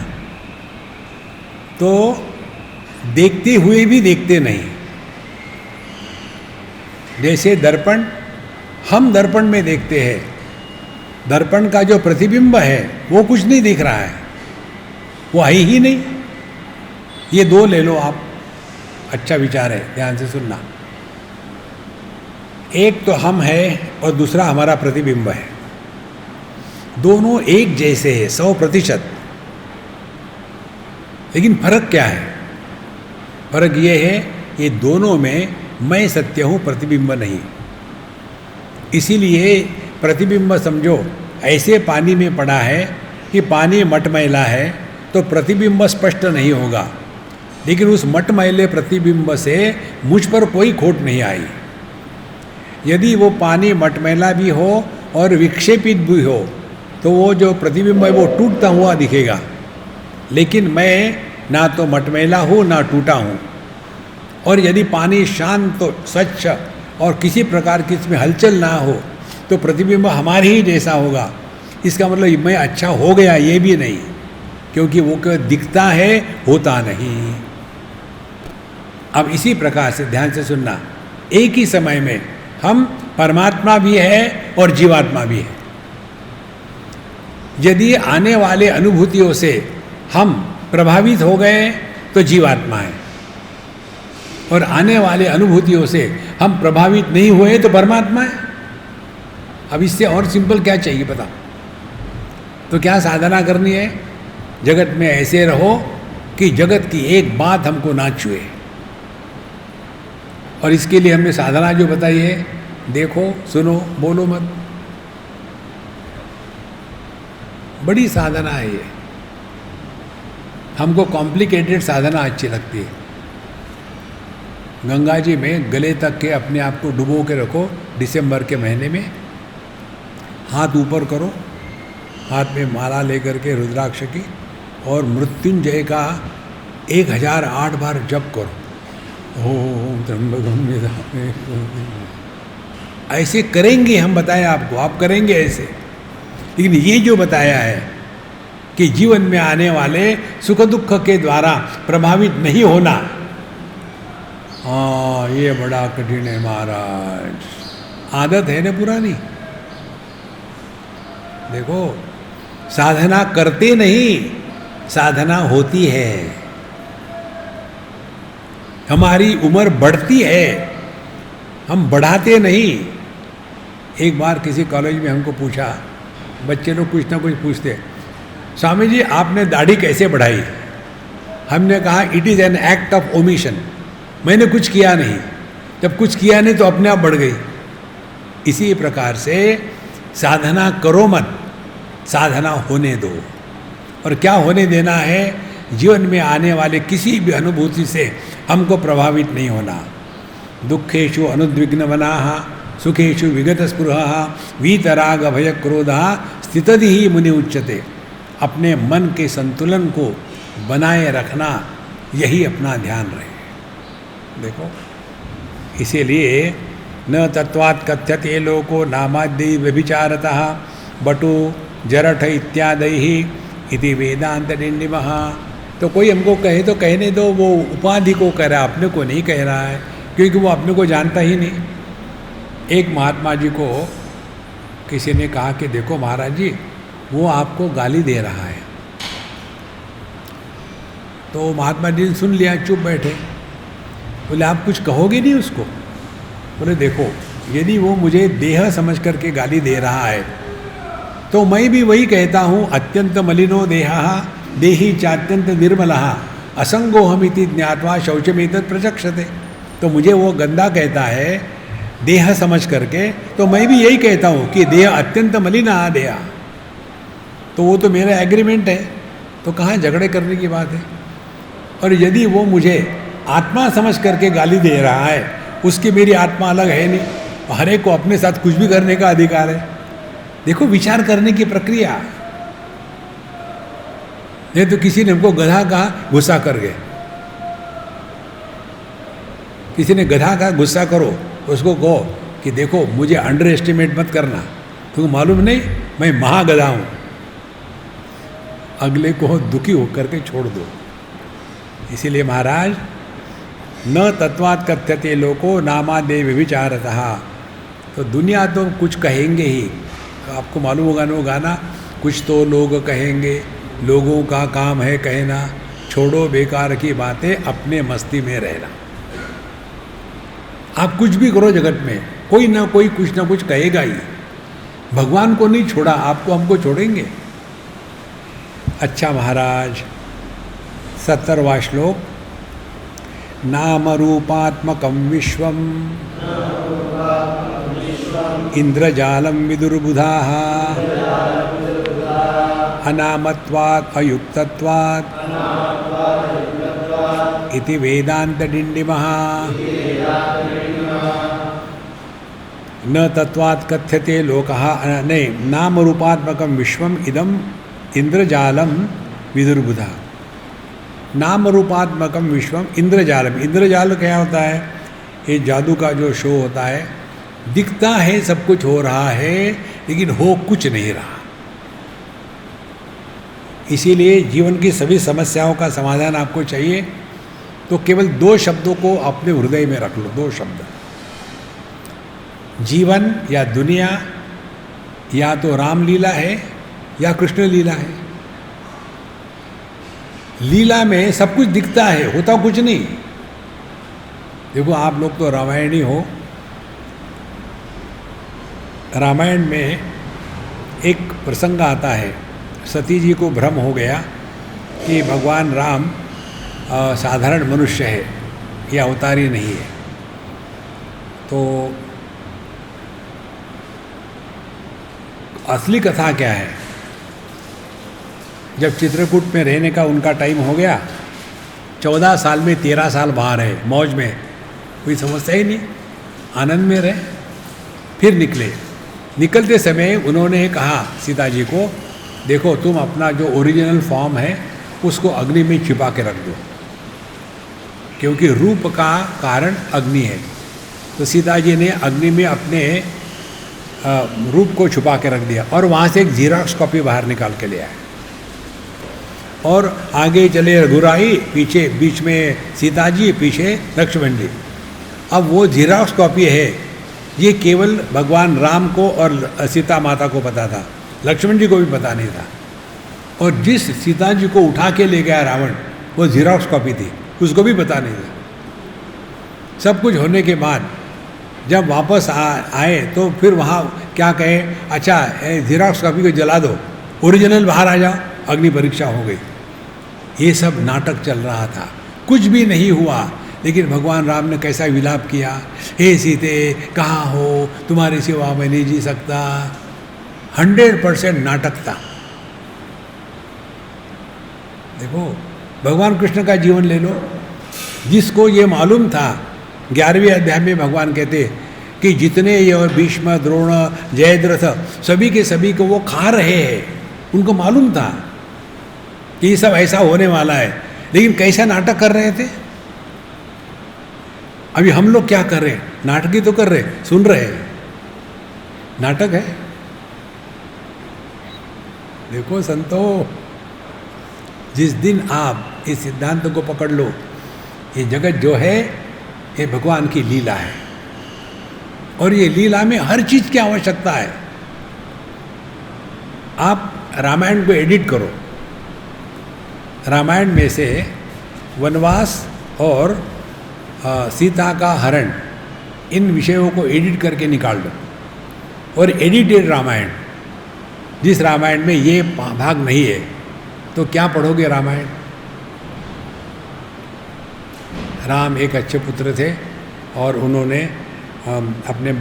तो देखते हुए भी देखते नहीं। जैसे दर्पण, हम दर्पण में देखते हैं, दर्पण का जो प्रतिबिंब है वो कुछ नहीं दिख रहा है, वो है ही नहीं। ये दो ले लो आप, अच्छा विचार है, ध्यान से सुनना। एक तो हम है और दूसरा हमारा प्रतिबिंब है। दोनों एक जैसे है 100%, लेकिन फर्क क्या है? फर्क ये है, ये दोनों में मैं सत्य हूँ, प्रतिबिंब नहीं। इसीलिए प्रतिबिंब समझो ऐसे पानी में पड़ा है कि पानी मटमैला है तो प्रतिबिंब स्पष्ट नहीं होगा, लेकिन उस मटमैले प्रतिबिंब से मुझ पर कोई खोट नहीं आई। यदि वो पानी मटमैला भी हो और विक्षेपित भी हो तो वो जो प्रतिबिंब है वो टूटता हुआ दिखेगा, लेकिन मैं ना तो मटमैला हूँ ना टूटा हूँ। और यदि पानी शांत तो स्वच्छ और किसी प्रकार की इसमें हलचल ना हो तो प्रतिबिंब हमारे ही जैसा होगा। इसका मतलब मैं अच्छा हो गया ये भी नहीं, क्योंकि वो दिखता है, होता नहीं। अब इसी प्रकार से ध्यान से सुनना, एक ही समय में हम परमात्मा भी है और जीवात्मा भी है। यदि आने वाले अनुभूतियों से हम प्रभावित हो गए तो जीवात्मा है, और आने वाले अनुभूतियों से हम प्रभावित नहीं हुए तो परमात्मा है। अब इससे और सिंपल क्या चाहिए बताओ? तो क्या साधना करनी है? जगत में ऐसे रहो कि जगत की एक बात हमको ना छुए। और इसके लिए हमने साधना जो बताई है, देखो, सुनो, बोलो मत, बड़ी साधना है ये। हमको कॉम्प्लिकेटेड साधना अच्छी लगती है। गंगा जी में गले तक के अपने आप को डुबो के रखो दिसंबर के महीने में, हाथ ऊपर करो, हाथ में माला लेकर के रुद्राक्ष की, और मृत्युंजय का 1008 बार जप करो। ओम त्र्यंबकम यजामहे। ऐसे करेंगे हम, बताएं आपको, आप करेंगे ऐसे। लेकिन ये जो बताया है कि जीवन में आने वाले सुख दुख के द्वारा प्रभावित नहीं होना, हाँ, ये बड़ा कठिन है महाराज। आदत है ना पुरानी। देखो, साधना करते नहीं, साधना होती है, हमारी उम्र बढ़ती है, हम बढ़ाते नहीं। एक बार किसी कॉलेज में हमको पूछा, बच्चे लोग कुछ ना कुछ पूछते, स्वामी जी आपने दाढ़ी कैसे बढ़ाई? हमने कहा it is an act of omission, मैंने कुछ किया नहीं, जब कुछ किया नहीं तो अपने आप बढ़ गई। इसी प्रकार से साधना करो मत, साधना होने दो। और क्या होने देना है? जीवन में आने वाले किसी भी अनुभूति से हमको प्रभावित नहीं होना। दुखेषु अनुद्विग्न वनाः सुखेषु विगत स्पृहः वीतराग भय क्रोधः स्थितधि ही मुनि उच्यते। अपने मन के संतुलन को बनाए रखना, यही अपना ध्यान रहे। देखो, इसीलिए न तत्वात् कथ्यते लोको नामाद्यै व्यभिचारतः बटु जरठ इत्यादि इति वेदांत डिंडिमः। तो कोई हमको कहे तो कहने दो, वो उपाधि को कह रहा है, अपने को नहीं कह रहा है, क्योंकि वो अपने को जानता ही नहीं। एक महात्मा जी को किसी ने कहा कि देखो महाराज जी, वो आपको गाली दे रहा है। तो महात्मा जी ने सुन लिया, चुप बैठे। बोले आप कुछ कहोगे नहीं उसको? बोले देखो, यदि वो मुझे देह समझ करके गाली दे रहा है तो मैं भी वही कहता हूँ, अत्यंत मलिनो देहा देही चात्यंत निर्मलः असंगोहमिति ज्ञात्वा शौचमेतत् प्रचक्षते। तो मुझे वो गंदा कहता है देह समझ करके, तो मैं भी यही कहता हूँ कि देह अत्यंत मलिना देहा। तो वो तो मेरा एग्रीमेंट है, तो कहाँ झगड़े करने की बात है? और यदि वो मुझे आत्मा समझ करके गाली दे रहा है, उसकी मेरी आत्मा अलग है नहीं, हर एक को अपने साथ कुछ भी करने का अधिकार है। देखो विचार करने की प्रक्रिया। नहीं तो किसी ने हमको गधा कहा, गुस्सा कर गए। किसी ने गधा कहा गुस्सा करो, उसको कहो कि देखो मुझे अंडर एस्टिमेट मत करना, तुमको मालूम नहीं मैं महागधा हूँ। अगले को दुखी होकर के छोड़ दो। इसीलिए महाराज, न तत्वात् कथ्यते लोको नामाद्यै व्यभिचारतः। तो दुनिया तो कुछ कहेंगे ही, आपको मालूम होगा ना वो गाना, कुछ तो लोग कहेंगे, लोगों का काम है कहना, छोड़ो बेकार की बातें, अपने मस्ती में रहना। आप कुछ भी करो जगत में, कोई ना कोई कुछ ना कुछ कहेगा ही। भगवान को नहीं छोड़ा, आपको हमको छोड़ेंगे? अच्छा महाराज, 70वां श्लोक, नाम रूपात्मकं विश्वम इंद्रजालम विदुर्बुधाः अनामत्वात् अयुक्तत्वात् इति वेदांत डिंडिमः। न तत्वात् कथ्यते लोकः, नहीं, नाम रूपात्मकं विश्वम इदम इंद्रजालम विदुर्बुधा। नाम रूपात्मकम विश्वम इंद्रजालम। इंद्रजाल क्या होता है? ये जादू का जो शो होता है, दिखता है सब कुछ हो रहा है लेकिन हो कुछ नहीं रहा। इसीलिए जीवन की सभी समस्याओं का समाधान आपको चाहिए तो केवल 2 शब्दों को अपने हृदय में रख लो, 2 शब्द, जीवन या दुनिया, या तो रामलीला है या कृष्ण लीला है। लीला में सब कुछ दिखता है, होता कुछ नहीं। देखो आप लोग तो रामायणी हो, रामायण में एक प्रसंग आता है, सती जी को भ्रम हो गया कि भगवान राम साधारण मनुष्य है, यह अवतारी नहीं है। तो असली कथा क्या है? जब चित्रकूट में रहने का उनका टाइम हो गया, 14 साल में 13 साल बाहर है, मौज में, कोई समस्या ही नहीं, आनंद में रहे। फिर निकलते समय उन्होंने कहा सीता जी को, देखो तुम अपना जो ओरिजिनल फॉर्म है उसको अग्नि में छिपा के रख दो, क्योंकि रूप का कारण अग्नि है। तो सीता जी ने अग्नि में अपने रूप को छुपा के रख दिया और वहाँ से एक जीरोक्स कॉपी बाहर निकाल के ले आए और आगे चले रघुराई, पीछे बीच में सीता जी, पीछे लक्ष्मण जी। अब वो जीरोक्स कॉपी है, ये केवल भगवान राम को और सीता माता को पता था, लक्ष्मण जी को भी पता नहीं था। और जिस सीता जी को उठा के ले गया रावण, वो जीरोक्स कॉपी थी, उसको भी पता नहीं था। सब कुछ होने के बाद जब वापस आए तो फिर वहाँ क्या कहे, अच्छा जीरोक्स कॉपी को जला दो, ओरिजिनल बाहर आ जाओ, अग्नि परीक्षा हो गई। ये सब नाटक चल रहा था, कुछ भी नहीं हुआ। लेकिन भगवान राम ने कैसा विलाप किया, हे सीते कहाँ हो, तुम्हारे सिवा मैं नहीं जी सकता। 100% नाटक था। देखो भगवान कृष्ण का जीवन ले लो, जिसको ये मालूम था, 11वें अध्याय में भगवान कहते कि जितने ये और भीष्म, द्रोण, जयद्रथ सभी के सभी को वो खा रहे हैं, उनको मालूम था कि ये सब ऐसा होने वाला है, लेकिन कैसा नाटक कर रहे थे। अभी हम लोग क्या कर रहे हैं, नाटक ही तो कर रहे, सुन रहे हैं, नाटक है। देखो संतो, जिस दिन आप इस सिद्धांत को पकड़ लो, ये जगत जो है ये भगवान की लीला है, और ये लीला में हर चीज की आवश्यकता है। आप रामायण को एडिट करो, रामायण में से वनवास और सीता का हरण, इन विषयों को एडिट करके निकाल दो, और एडिटेड रामायण, जिस रामायण में ये भाग नहीं है, तो क्या पढ़ोगे रामायण। राम एक अच्छे पुत्र थे और उन्होंने अपने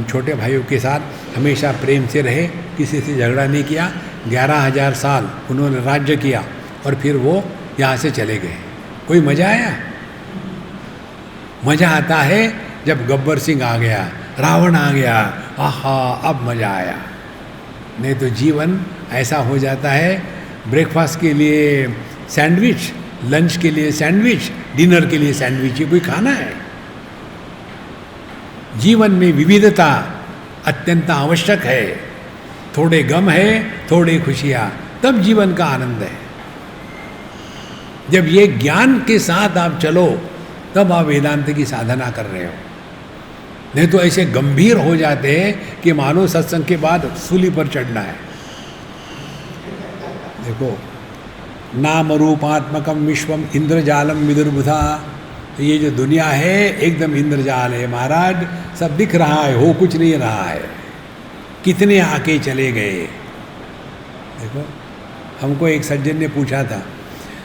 छोटे भाइयों के साथ हमेशा प्रेम से रहे, किसी से झगड़ा नहीं किया। 11,000 साल उन्होंने राज्य किया और फिर वो यहाँ से चले गए। कोई मज़ा आया? मज़ा आता है जब गब्बर सिंह आ गया, रावण आ गया, आहा अब मज़ा आया। नहीं तो जीवन ऐसा हो जाता है, ब्रेकफास्ट के लिए सैंडविच, लंच के लिए सैंडविच, डिनर के लिए सैंडविच, ये कोई खाना है? जीवन में विविधता अत्यंत आवश्यक है। थोड़े गम है, थोड़ी खुशियाँ, तब जीवन का आनंद है। जब ये ज्ञान के साथ आप चलो, तब आप वेदांत की साधना कर रहे हो। नहीं तो ऐसे गंभीर हो जाते हैं कि मानो सत्संग के बाद सूली पर चढ़ना है। देखो, नाम रूपात्मकम विश्वम इंद्रजालम विदुर्बुधा, तो ये जो दुनिया है एकदम इंद्रजाल है महाराज, सब दिख रहा है, हो कुछ नहीं रहा है। कितने आके चले गए। देखो, हमको एक सज्जन ने पूछा था,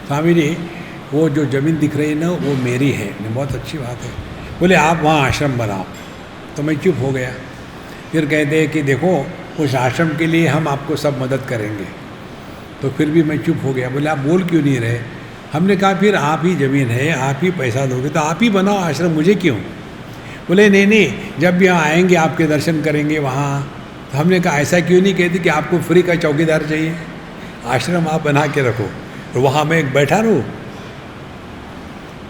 स्वामी जी वो जो ज़मीन दिख रही है ना, वो मेरी है। बहुत अच्छी बात है। बोले आप वहाँ आश्रम बनाओ। तो मैं चुप हो गया। फिर कहते हैं कि देखो उस आश्रम के लिए हम आपको सब मदद करेंगे। तो फिर भी मैं चुप हो गया। बोले आप बोल क्यों नहीं रहे? हमने कहा फिर आप ही ज़मीन है, आप ही पैसा दोगे, तो आप ही बनाओ आश्रम, मुझे क्यों? बोले नहीं नहीं, जब भी यहाँ आएंगे आपके दर्शन करेंगे वहाँ। तो हमने कहा ऐसा क्यों नहीं कहते कि आपको फ्री का चौकीदार चाहिए, आश्रम आप बना के रखो, तो वहाँ मैं बैठा रहूँ।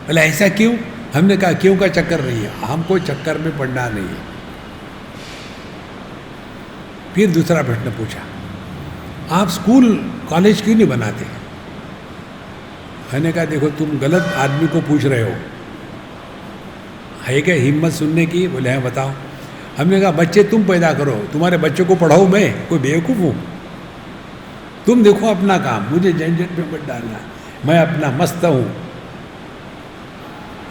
बोले ऐसा क्यों? हमने कहा क्यों का चक्कर नहीं है, हमको चक्कर में पड़ना नहीं है। फिर दूसरा प्रश्न पूछा, आप स्कूल कॉलेज क्यों नहीं बनाते? मैंने कहा देखो तुम गलत आदमी को पूछ रहे हो, है क्या हिम्मत सुनने की? बोले हैं बताओ। हमने कहा बच्चे तुम पैदा करो, तुम्हारे बच्चों को पढ़ाऊँ मैं? कोई बेवकूफ़ हूँ? तुम देखो अपना काम, मुझे झंझट में मत डालना, मैं अपना मस्त हूँ,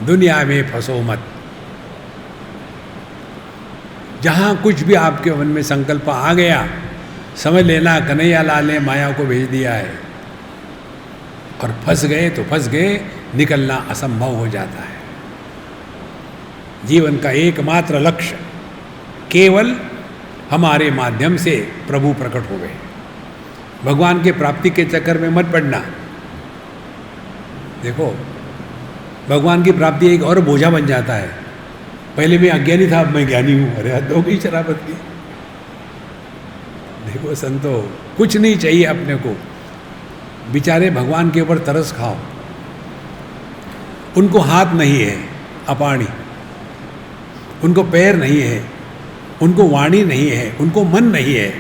दुनिया में फंसो मत। जहाँ कुछ भी आपके मन में संकल्प आ गया, समझ लेना कन्हैया लाल ने माया को भेज दिया है, और फंस गए तो फंस गए, निकलना असंभव हो जाता है। जीवन का एकमात्र लक्ष्य केवल हमारे माध्यम से प्रभु प्रकट हो गए। भगवान के प्राप्ति के चक्कर में मत पड़ना। देखो भगवान की प्राप्ति एक और बोझा बन जाता है। पहले मैं अज्ञानी था, अब मैं ज्ञानी हूँ, अरे हद हो गई शराबत की। देखो संतो, कुछ नहीं चाहिए अपने को, बेचारे भगवान के ऊपर तरस खाओ। उनको हाथ नहीं है अपाणी, उनको पैर नहीं है, उनको वाणी नहीं है, उनको मन नहीं है,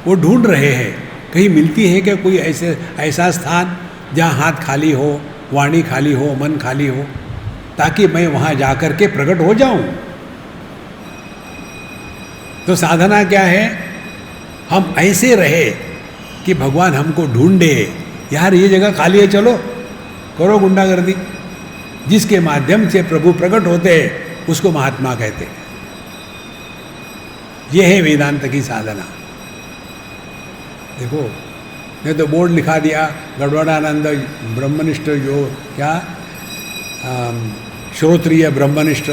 वो ढूंढ रहे हैं कहीं मिलती है क्या कोई ऐसा स्थान जहाँ हाथ खाली हो, वाणी खाली हो, मन खाली हो, ताकि मैं वहाँ जाकर के प्रकट हो जाऊं। तो साधना क्या है? हम ऐसे रहे कि भगवान हमको ढूंढे, यार ये जगह खाली है, चलो करो गुंडागर्दी। जिसके माध्यम से प्रभु प्रकट होते हैं उसको महात्मा कहते हैं। ये है वेदांत की साधना। देखो, नहीं तो बोर्ड लिखा दिया गढ़वाड़ानंद ब्रह्मनिष्ठ, जो क्या श्रोत्रिय ब्रह्मनिष्ठ।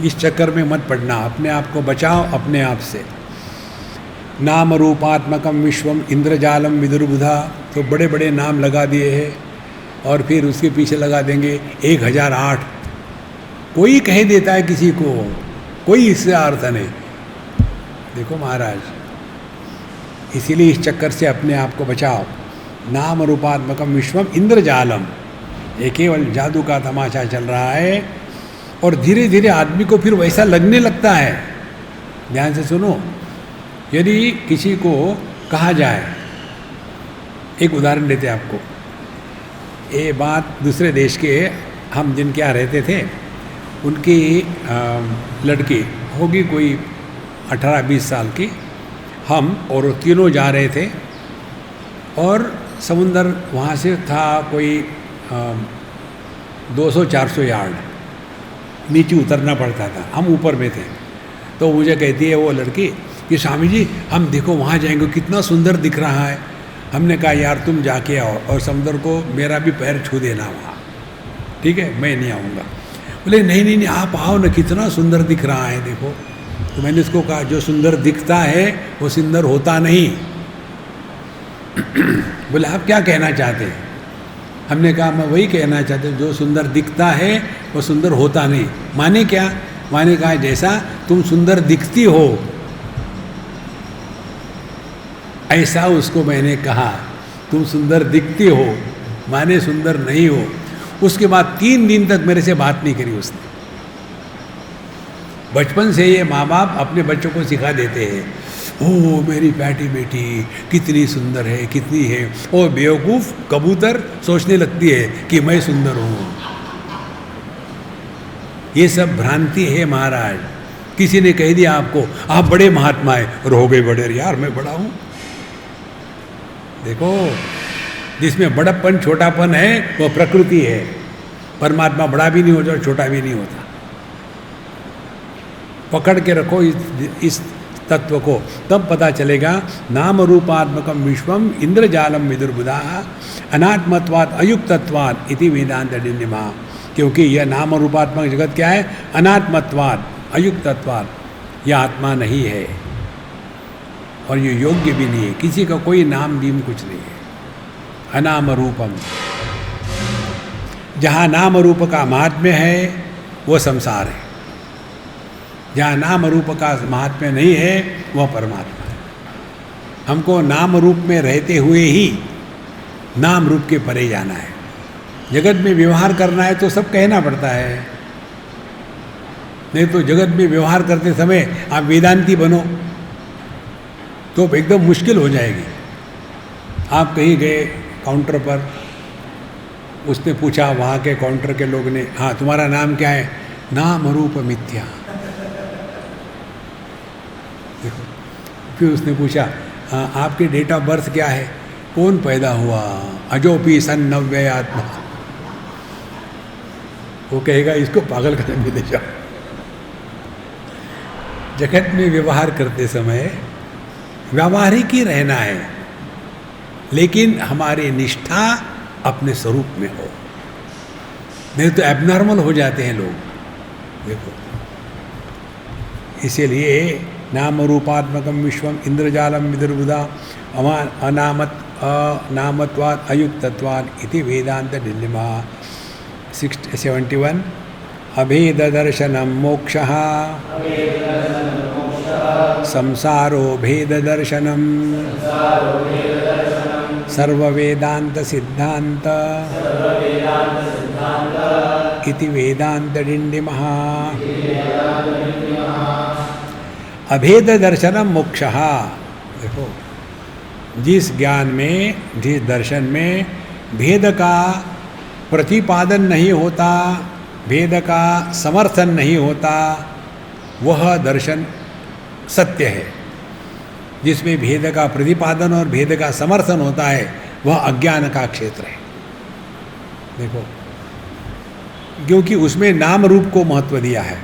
इस चक्कर में मत पड़ना, अपने आप को बचाओ अपने आप से। नाम रूपात्मकम विश्वम इंद्रजालम विदुर्बुधा, तो बड़े बड़े नाम लगा दिए हैं और फिर उसके पीछे लगा देंगे 1008। कोई कह देता है किसी को, कोई इससे अर्थ नहीं। देखो महाराज, इसीलिए इस चक्कर से अपने आप को बचाओ। नाम रूपात्मकम विश्वम इंद्रजालम, ये केवल जादू का तमाशा चल रहा है। और धीरे धीरे आदमी को फिर वैसा लगने लगता है। ध्यान से सुनो, यदि किसी को कहा जाए, एक उदाहरण देते हैं आपको। ये बात दूसरे देश के, हम जिनके यहाँ रहते थे, उनकी लड़की होगी कोई 18-20 साल की। हम और वो तीनों जा रहे थे और समुंदर वहाँ से था कोई 200-400 यार्ड नीचे उतरना पड़ता था, हम ऊपर में थे। तो मुझे कहती है वो लड़की कि स्वामी जी हम देखो वहाँ जाएंगे, कितना सुंदर दिख रहा है। हमने कहा यार तुम जाके आओ और समुंदर को मेरा भी पैर छू देना वहाँ, ठीक है, मैं नहीं आऊँगा। बोले नहीं नहीं नहीं, आप आओ ना, कितना सुंदर दिख रहा है देखो। तो मैंने उसको कहा जो सुंदर दिखता है वो सुंदर होता नहीं। बोले आप क्या कहना चाहते हैं? हमने कहा मैं वही कहना चाहते हूँ, जो सुंदर दिखता है वो सुंदर होता नहीं। माने क्या? माने कहा जैसा तुम सुंदर दिखती हो ऐसा उसको मैंने कहा, तुम सुंदर दिखती हो माने सुंदर नहीं हो। उसके बाद 3 दिन तक मेरे से बात नहीं करी उसने। बचपन से ये माँ बाप अपने बच्चों को सिखा देते हैं, ओ मेरी प्यारी बेटी कितनी सुंदर है, कितनी है। और बेवकूफ़ कबूतर सोचने लगती है कि मैं सुंदर हूँ। ये सब भ्रांति है महाराज। किसी ने कह दिया आपको आप बड़े महात्मा है और हो गए बड़े, यार मैं बड़ा हूँ। देखो, जिसमें बड़प्पन छोटापन है वो प्रकृति है। परमात्मा बड़ा भी नहीं होता और छोटा भी नहीं होता। पकड़ के रखो इस तत्व को, तब पता चलेगा। नाम रूपात्मकम विश्वम इंद्रजालम विदुर्बुधा अनात्मत्वात् अयुक्तत्वात् इति वेदांत डिन्निमा। क्योंकि यह नाम रूपात्मक जगत क्या है? अनात्मत्वात् अयुक्तत्वात्, यह आत्मा नहीं है और ये योग्य भी नहीं है। किसी का कोई नाम बीम कुछ नहीं है। अनाम रूपम, जहाँ नाम रूप का महात्म्य है वो संसार है, जहाँ नाम रूप का महात्म्य नहीं है वह परमात्मा है। हमको नाम रूप में रहते हुए ही नाम रूप के परे जाना है। जगत में व्यवहार करना है तो सब कहना पड़ता है, नहीं तो जगत में व्यवहार करते समय आप वेदांती बनो तो एकदम मुश्किल हो जाएगी। आप कहीं गए काउंटर पर, उसने पूछा, वहाँ के काउंटर के लोग ने, हाँ तुम्हारा नाम क्या है? नाम रूप मिथ्या। देखो, फिर उसने पूछा आपके डेट ऑफ बर्थ क्या है? कौन पैदा हुआ? अजोपी सन 90 आत्मा। वो कहेगा इसको पागल करने में ले जाओ। जगत में व्यवहार करते समय व्यावहारिक ही रहना है, लेकिन हमारी निष्ठा अपने स्वरूप में हो, नहीं तो एबनॉर्मल हो जाते हैं लोग। देखो, इसीलिए नाम रूपात्मकम विश्वम इंद्रजालम विदुर्बुधा अनामत्वात् अयुक्तत्वात् इति वेदांत डिन्निमा। 71 अभेद दर्शनम मोक्षः संसारो भेद दर्शनम सर्ववेदांत सिद्धांत इति वेदांत डिन्निमः। अभेद दर्शनम मोक्षः। देखो, जिस ज्ञान में, जिस दर्शन में भेद का प्रतिपादन नहीं होता, भेद का समर्थन नहीं होता, वह दर्शन सत्य है। जिसमें भेद का प्रतिपादन और भेद का समर्थन होता है, वह अज्ञान का क्षेत्र है। देखो, क्योंकि उसमें नाम रूप को महत्व दिया है।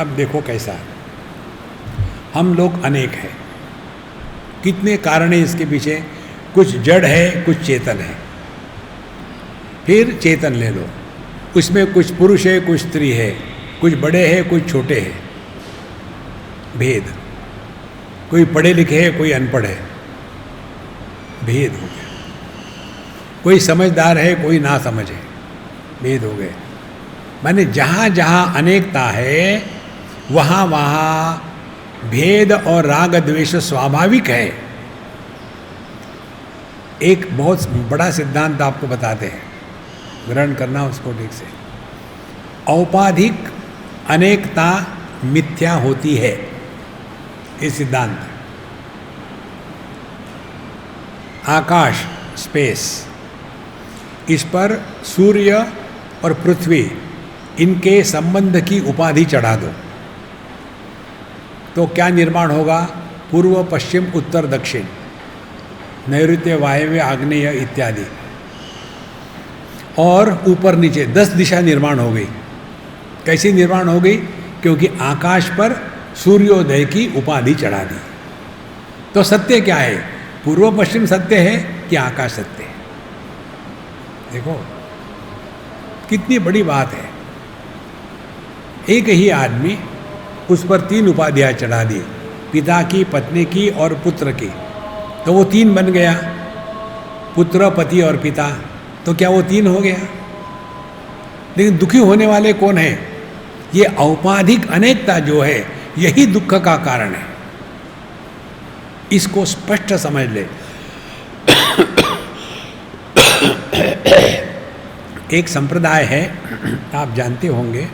अब देखो कैसा है, हम लोग अनेक हैं, कितने कारण है इसके पीछे, कुछ जड़ है, कुछ चेतन है। फिर चेतन ले लो, उसमें कुछ पुरुष है, कुछ स्त्री है, कुछ बड़े हैं, कुछ छोटे हैं, भेद। कोई पढ़े लिखे है, कोई अनपढ़ है, भेद हो गया। कोई समझदार है, कोई ना समझ है, भेद हो गए। माने जहाँ जहाँ अनेकता है, वहाँ वहाँ भेद और राग द्वेष स्वाभाविक है। एक बहुत बड़ा सिद्धांत आपको बताते हैं, ग्रहण करना उसको ठीक से। औपाधिक अनेकता मिथ्या होती है, ये सिद्धांत। आकाश, स्पेस, इस पर सूर्य और पृथ्वी, इनके संबंध की उपाधि चढ़ा दो तो क्या निर्माण होगा? पूर्व, पश्चिम, उत्तर, दक्षिण, नैऋत्य, वायव्य, आग्नेय इत्यादि, और ऊपर नीचे 10 दिशा निर्माण हो गई। कैसी निर्माण हो गई? क्योंकि आकाश पर सूर्योदय की उपाधि चढ़ा दी। तो सत्य क्या है? पूर्व पश्चिम सत्य है कि आकाश सत्य है? देखो कितनी बड़ी बात है। एक ही आदमी, उस पर 3 उपाधियाँ चढ़ा दी, पिता की, पत्नी की और पुत्र की, तो वो 3 बन गया, पुत्र, पति और पिता। तो क्या वो 3 हो गया? लेकिन दुखी होने वाले कौन है? ये औपाधिक अनेकता जो है, यही दुख का कारण है। इसको स्पष्ट समझ ले। एक संप्रदाय है, आप जानते होंगे,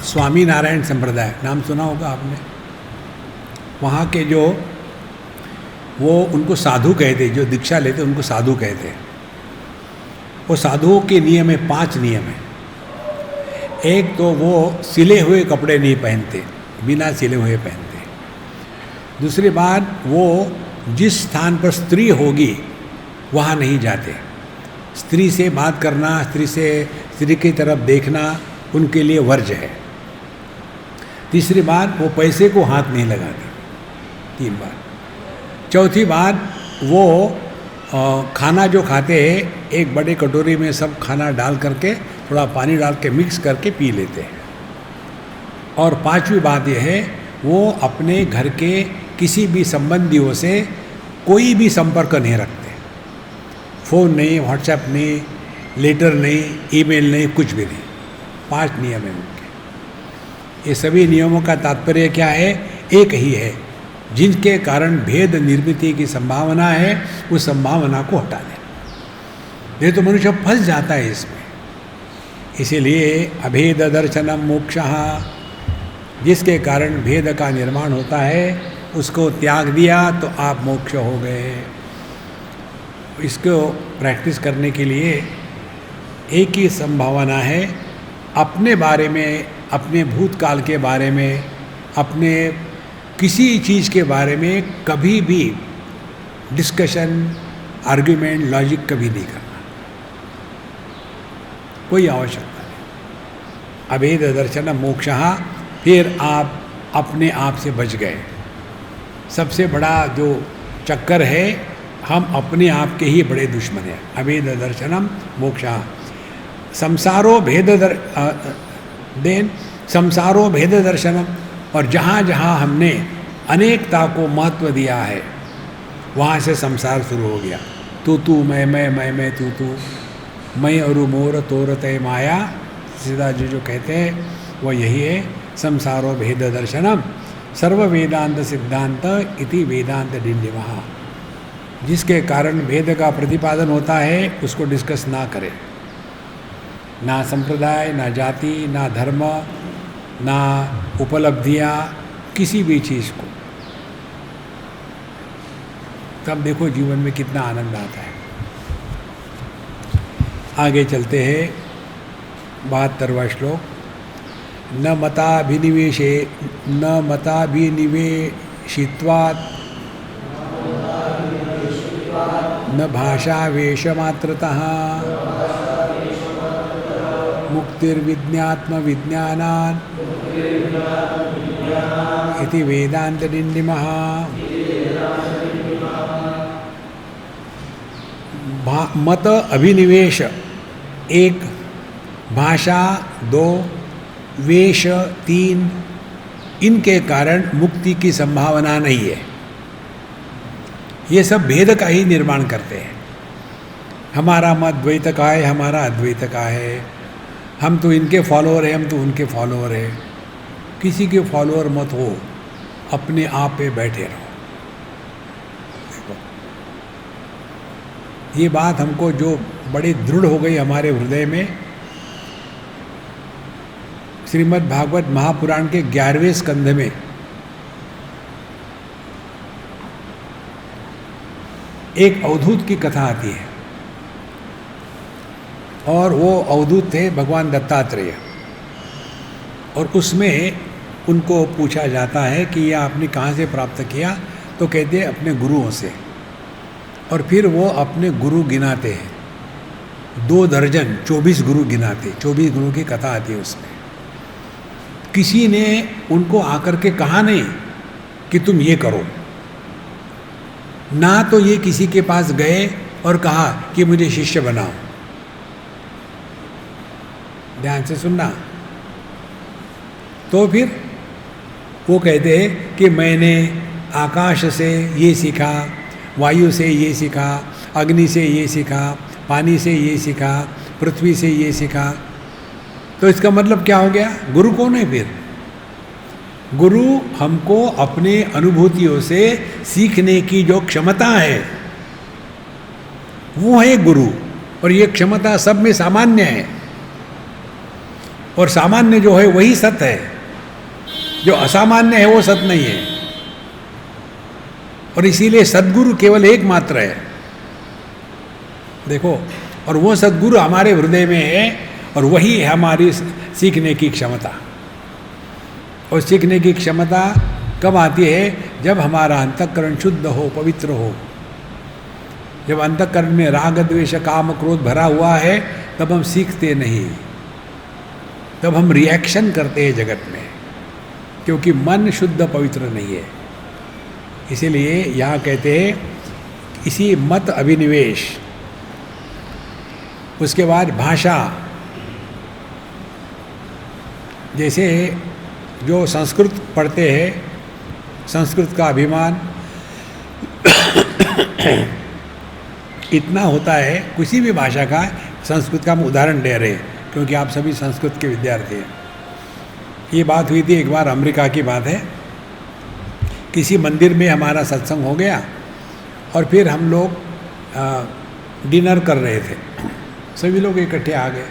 स्वामी नारायण संप्रदाय, नाम सुना होगा आपने। वहाँ के जो वो उनको साधु कहते, जो दीक्षा लेते उनको साधु कहते। वो साधुओं के नियम है, 5 नियम है। एक तो वो सिले हुए कपड़े नहीं पहनते, बिना सिले हुए पहनते। दूसरी बात, वो जिस स्थान पर स्त्री होगी वहाँ नहीं जाते। स्त्री से बात करना, स्त्री की तरफ देखना उनके लिए वर्ज्य है। तीसरी बात, वो पैसे को हाथ नहीं लगाते। 3 बात। चौथी बात, वो खाना जो खाते हैं, एक बड़े कटोरी में सब खाना डाल करके, थोड़ा पानी डाल के मिक्स करके पी लेते हैं। और 5वीं बात यह है, वो अपने घर के किसी भी संबंधियों से कोई भी संपर्क नहीं रखते। फ़ोन नहीं, व्हाट्सएप नहीं, लेटर नहीं, ईमेल नहीं, कुछ भी नहीं। 5 नियम है उनके। ये सभी नियमों का तात्पर्य क्या है? एक ही है, जिनके कारण भेद निर्मित की संभावना है, उस संभावना को हटा देना। ये तो मनुष्य फंस जाता है इसमें। इसीलिए अभेद दर्शनम मोक्षः, जिसके कारण भेद का निर्माण होता है, उसको त्याग दिया तो आप मोक्ष हो गए। इसको प्रैक्टिस करने के लिए एक ही संभावना है, अपने बारे में, अपने भूतकाल के बारे में, अपने किसी चीज़ के बारे में कभी भी डिस्कशन, आर्ग्यूमेंट, लॉजिक कभी नहीं करना, कोई आवश्यकता नहीं। अभेद दर्शन मोक्षः, फिर आप अपने आप से बच गए। सबसे बड़ा जो चक्कर है, हम अपने आप के ही बड़े दुश्मन हैं। अभेद दर्शनम मोक्षः। संसारो संसारो भेद दर्शनम। और जहाँ जहाँ हमने अनेकता को महत्व दिया है, वहाँ से संसार शुरू हो गया। तू मैं तू, मैं और मोर तोर तय माया, सीधा जो कहते हैं वो यही है। संसारो भेद दर्शनम सर्व वेदांत सिद्धांत इति वेदांत डिंडिमः। जिसके कारण भेद का प्रतिपादन होता है, उसको डिस्कस ना करें। ना संप्रदाय, ना जाति, ना धर्म, ना उपलब्धियाँ, किसी भी चीज़ को। तब देखो जीवन में कितना आनंद आता है। आगे चलते हैं। 72वां श्लोक। न मताभिनिवेशित्वात् न भाषावेशमात्रतः मुक्तिर्विज्ञात्मविज्ञानात् इति वेदान्तनिन्दिमः। मत अभिनिवेश 1, भाषा 2, वेश 3, इनके कारण मुक्ति की संभावना नहीं है। ये सब भेद का ही निर्माण करते हैं। हमारा मत द्वैत का है, हमारा अद्वैत का है, हम तो इनके फॉलोअर हैं, हम तो उनके फॉलोअर हैं। किसी के फॉलोअर मत हो, अपने आप पे बैठे रहो। देखो, ये बात हमको जो बड़ी दृढ़ हो गई हमारे हृदय में, श्रीमद् भागवत महापुराण के 11वें स्कंध में एक अवधूत की कथा आती है, और वो अवधूत थे भगवान दत्तात्रेय। और उसमें उनको पूछा जाता है कि यह आपने कहाँ से प्राप्त किया, तो कहते हैं अपने गुरुओं से। और फिर वो अपने गुरु गिनाते हैं, 2 दर्जन 24 गुरु गिनाते, 24 गुरु की कथा आती है उसमें। किसी ने उनको आकर के कहा नहीं कि तुम ये करो, ना तो ये किसी के पास गए और कहा कि मुझे शिष्य बनाओ। ध्यान से सुनना। तो फिर वो कहते हैं कि मैंने आकाश से ये सीखा, वायु से ये सीखा, अग्नि से ये सीखा, पानी से ये सीखा, पृथ्वी से ये सीखा। तो इसका मतलब क्या हो गया? गुरु कौन है फिर? गुरु हमको अपने अनुभूतियों से सीखने की जो क्षमता है वो है गुरु। और ये क्षमता सब में सामान्य है, और सामान्य जो है वही सत्य है, जो असामान्य है वो सत्य नहीं है। और इसीलिए सद्गुरु केवल एक मात्र है। देखो, और वो सद्गुरु हमारे हृदय में है, और वही है हमारी सीखने की क्षमता। और सीखने की क्षमता कब आती है? जब हमारा अंतःकरण शुद्ध हो, पवित्र हो। जब अंतःकरण में राग द्वेष काम क्रोध भरा हुआ है, तब हम सीखते नहीं, तब हम रिएक्शन करते हैं जगत में, क्योंकि मन शुद्ध पवित्र नहीं है। इसीलिए यहाँ कहते हैं इसी मत अभिनिवेश। उसके बाद भाषा, जैसे जो संस्कृत पढ़ते हैं, संस्कृत का अभिमान इतना होता है, किसी भी भाषा का। संस्कृत का हम उदाहरण ले रहे हैं क्योंकि आप सभी संस्कृत के विद्यार्थी हैं। ये बात हुई थी एक बार, अमेरिका की बात है। किसी मंदिर में हमारा सत्संग हो गया, और फिर हम लोग डिनर कर रहे थे, सभी लोग इकट्ठे आ गए।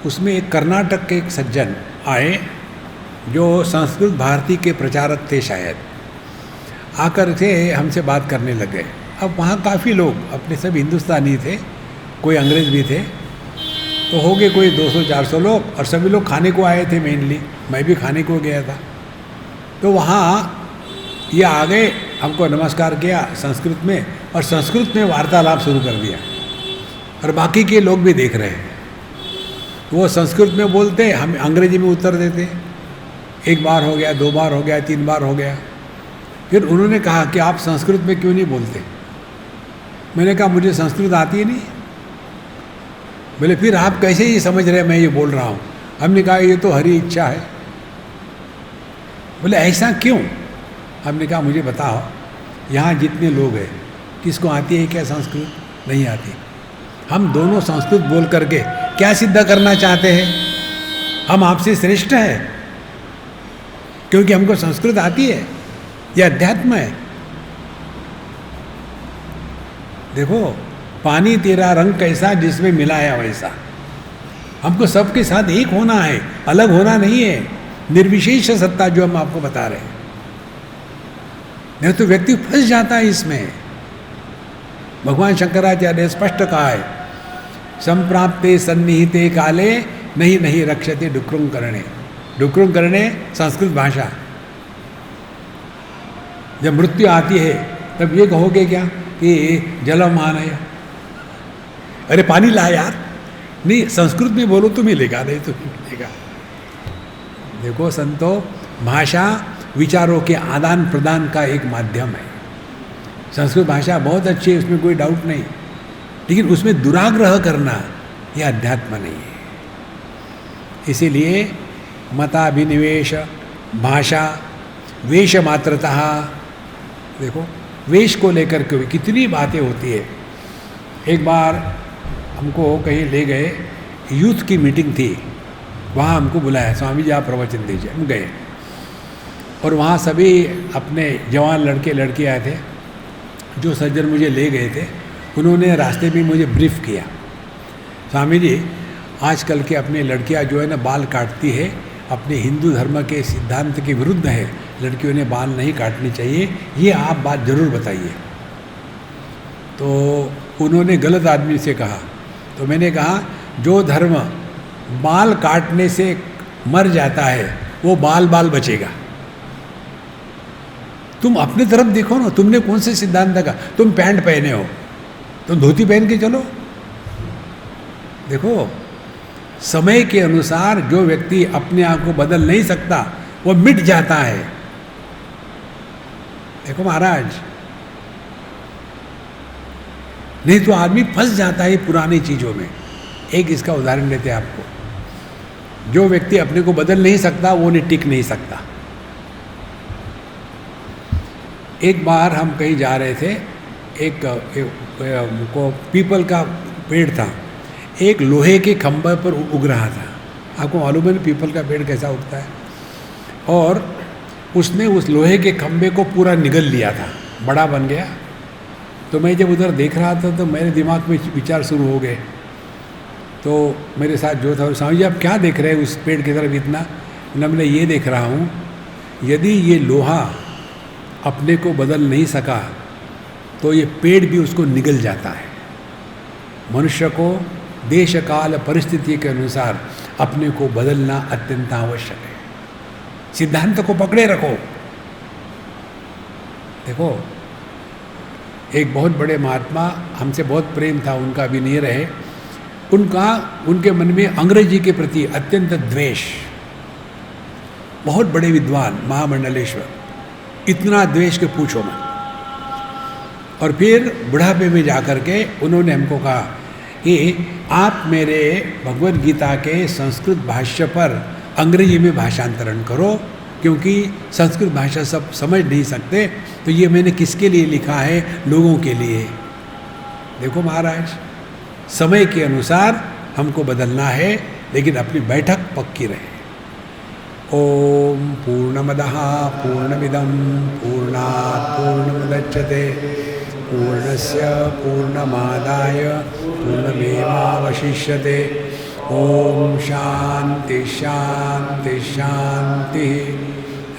उसमें एक कर्नाटक के एक सज्जन आए जो संस्कृत भारती के प्रचारक थे शायद। आकर के हमसे बात करने लग गए। अब वहाँ काफ़ी लोग अपने सब हिंदुस्तानी थे, कोई अंग्रेज़ भी थे, तो हो गए कोई 200-400 लोग, और सभी लोग खाने को आए थे मेनली। मैं भी खाने को गया था। तो वहाँ ये आ गए, हमको नमस्कार किया संस्कृत में, और संस्कृत में वार्तालाप शुरू कर दिया, और बाकी के लोग भी देख रहे हैं। वो संस्कृत में बोलते, हम अंग्रेजी में उत्तर देते। 1 बार हो गया, 2 बार हो गया, 3 बार हो गया। फिर उन्होंने कहा कि आप संस्कृत में क्यों नहीं बोलते? मैंने कहा मुझे संस्कृत आती ही नहीं। बोले फिर आप कैसे ये समझ रहे हैं मैं ये बोल रहा हूँ? हमने कहा ये तो हरी इच्छा है। बोले ऐसा क्यों? हमने कहा मुझे बताओ, यहाँ जितने लोग हैं किसको आती है क्या संस्कृत? नहीं आती। हम दोनों संस्कृत बोल करके क्या सिद्ध करना चाहते हैं? हम आपसे श्रेष्ठ हैं क्योंकि हमको संस्कृत आती है? यह अध्यात्म है। देखो, पानी तेरा रंग कैसा, जिसमें मिलाया वैसा। हमको सबके साथ एक होना है, अलग होना नहीं है। निर्विशेष सत्ता जो हम आपको बता रहे हैं, नहीं तो व्यक्ति फंस जाता है इसमें। भगवान शंकराचार्य ने स्पष्ट कहा है, संप्राप्ते सन्निहिते काले नहीं नहीं रक्षते डुक्रुं करणे। डुक्रुं करणे संस्कृत भाषा। जब मृत्यु आती है तब ये कहोगे क्या कि जलम आनय, अरे पानी ला यार, नहीं संस्कृत में बोलो तो मिलेगा, नहीं तो मिलेगा। देखो संतो, भाषा विचारों के आदान प्रदान का एक माध्यम है। संस्कृत भाषा बहुत अच्छी है, उसमें कोई डाउट नहीं, लेकिन उसमें दुराग्रह करना यह अध्यात्म नहीं है। इसीलिए मताभिनिवेश, भाषा, वेश मात्रतः, देखो वेश को लेकर के कितनी बातें होती है। एक बार हमको कहीं ले गए, यूथ की मीटिंग थी, वहाँ हमको बुलाया, स्वामी जी आप प्रवचन दीजिए। हम गए और वहाँ सभी अपने जवान लड़के लड़के आए थे। जो सज्जन मुझे ले गए थे उन्होंने रास्ते में मुझे ब्रीफ किया, स्वामी जी आजकल के अपने लड़कियाँ जो है ना बाल काटती है, अपने हिंदू धर्म के सिद्धांत के विरुद्ध है, लड़कियों ने बाल नहीं काटनी चाहिए, ये आप बात ज़रूर बताइए। तो उन्होंने गलत आदमी से कहा, तो मैंने कहा जो धर्म बाल काटने से मर जाता है वो बाल बाल बचेगा। तुम अपने तरफ देखो ना, तुमने कौन से सिद्धांत का, तुम पैंट पहने हो, तुम धोती पहन के चलो। देखो समय के अनुसार जो व्यक्ति अपने आप को बदल नहीं सकता वो मिट जाता है। देखो महाराज, नहीं तो आदमी फंस जाता है पुरानी चीजों में। एक इसका उदाहरण देते हैं आपको, जो व्यक्ति अपने को बदल नहीं सकता वो नहीं टिक नहीं सकता। एक बार हम कहीं जा रहे थे, एक को पीपल का पेड़ था, एक लोहे के खंभे पर उग रहा था। आपको मालूम है पीपल का पेड़ कैसा उगता है, और उसने उस लोहे के खंभे को पूरा निगल लिया था, बड़ा बन गया। तो मैं जब उधर देख रहा था तो मेरे दिमाग में विचार शुरू हो गए। तो मेरे साथ जो था, स्वामी जी आप क्या देख रहे हैं उस पेड़ की तरफ इतना? मैं ये देख रहा हूँ, यदि ये लोहा अपने को बदल नहीं सका तो ये पेड़ भी उसको निगल जाता है। मनुष्य को देश काल परिस्थिति के अनुसार अपने को बदलना अत्यंत आवश्यक है। सिद्धांत को पकड़े रखो। देखो एक बहुत बड़े महात्मा, हमसे बहुत प्रेम था उनका, भी नहीं रहे, उनके मन में अंग्रेजी के प्रति अत्यंत द्वेष। बहुत बड़े विद्वान महामंडलेश्वर, इतना द्वेष के पूछो मत। और फिर बुढ़ापे में जाकर के उन्होंने हमको कहा कि आप मेरे भगवद गीता के संस्कृत भाष्य पर अंग्रेजी में भाषांतरण करो, क्योंकि संस्कृत भाषा सब समझ नहीं सकते, तो ये मैंने किसके लिए लिखा है? लोगों के लिए। देखो महाराज, समय के अनुसार हमको बदलना है, लेकिन अपनी बैठक पक्की रहे। ओम पूर्णमदः पूर्णमिदं पूर्णात् पूर्णमुदच्यते पूर्णस्य पूर्णमादाय पूर्णमेवावशिष्यते। ओम शांति शांति शांति।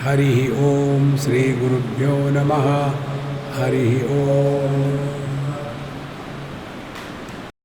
हरि ओम। श्री गुरुभ्यो नमः। हरि ओम।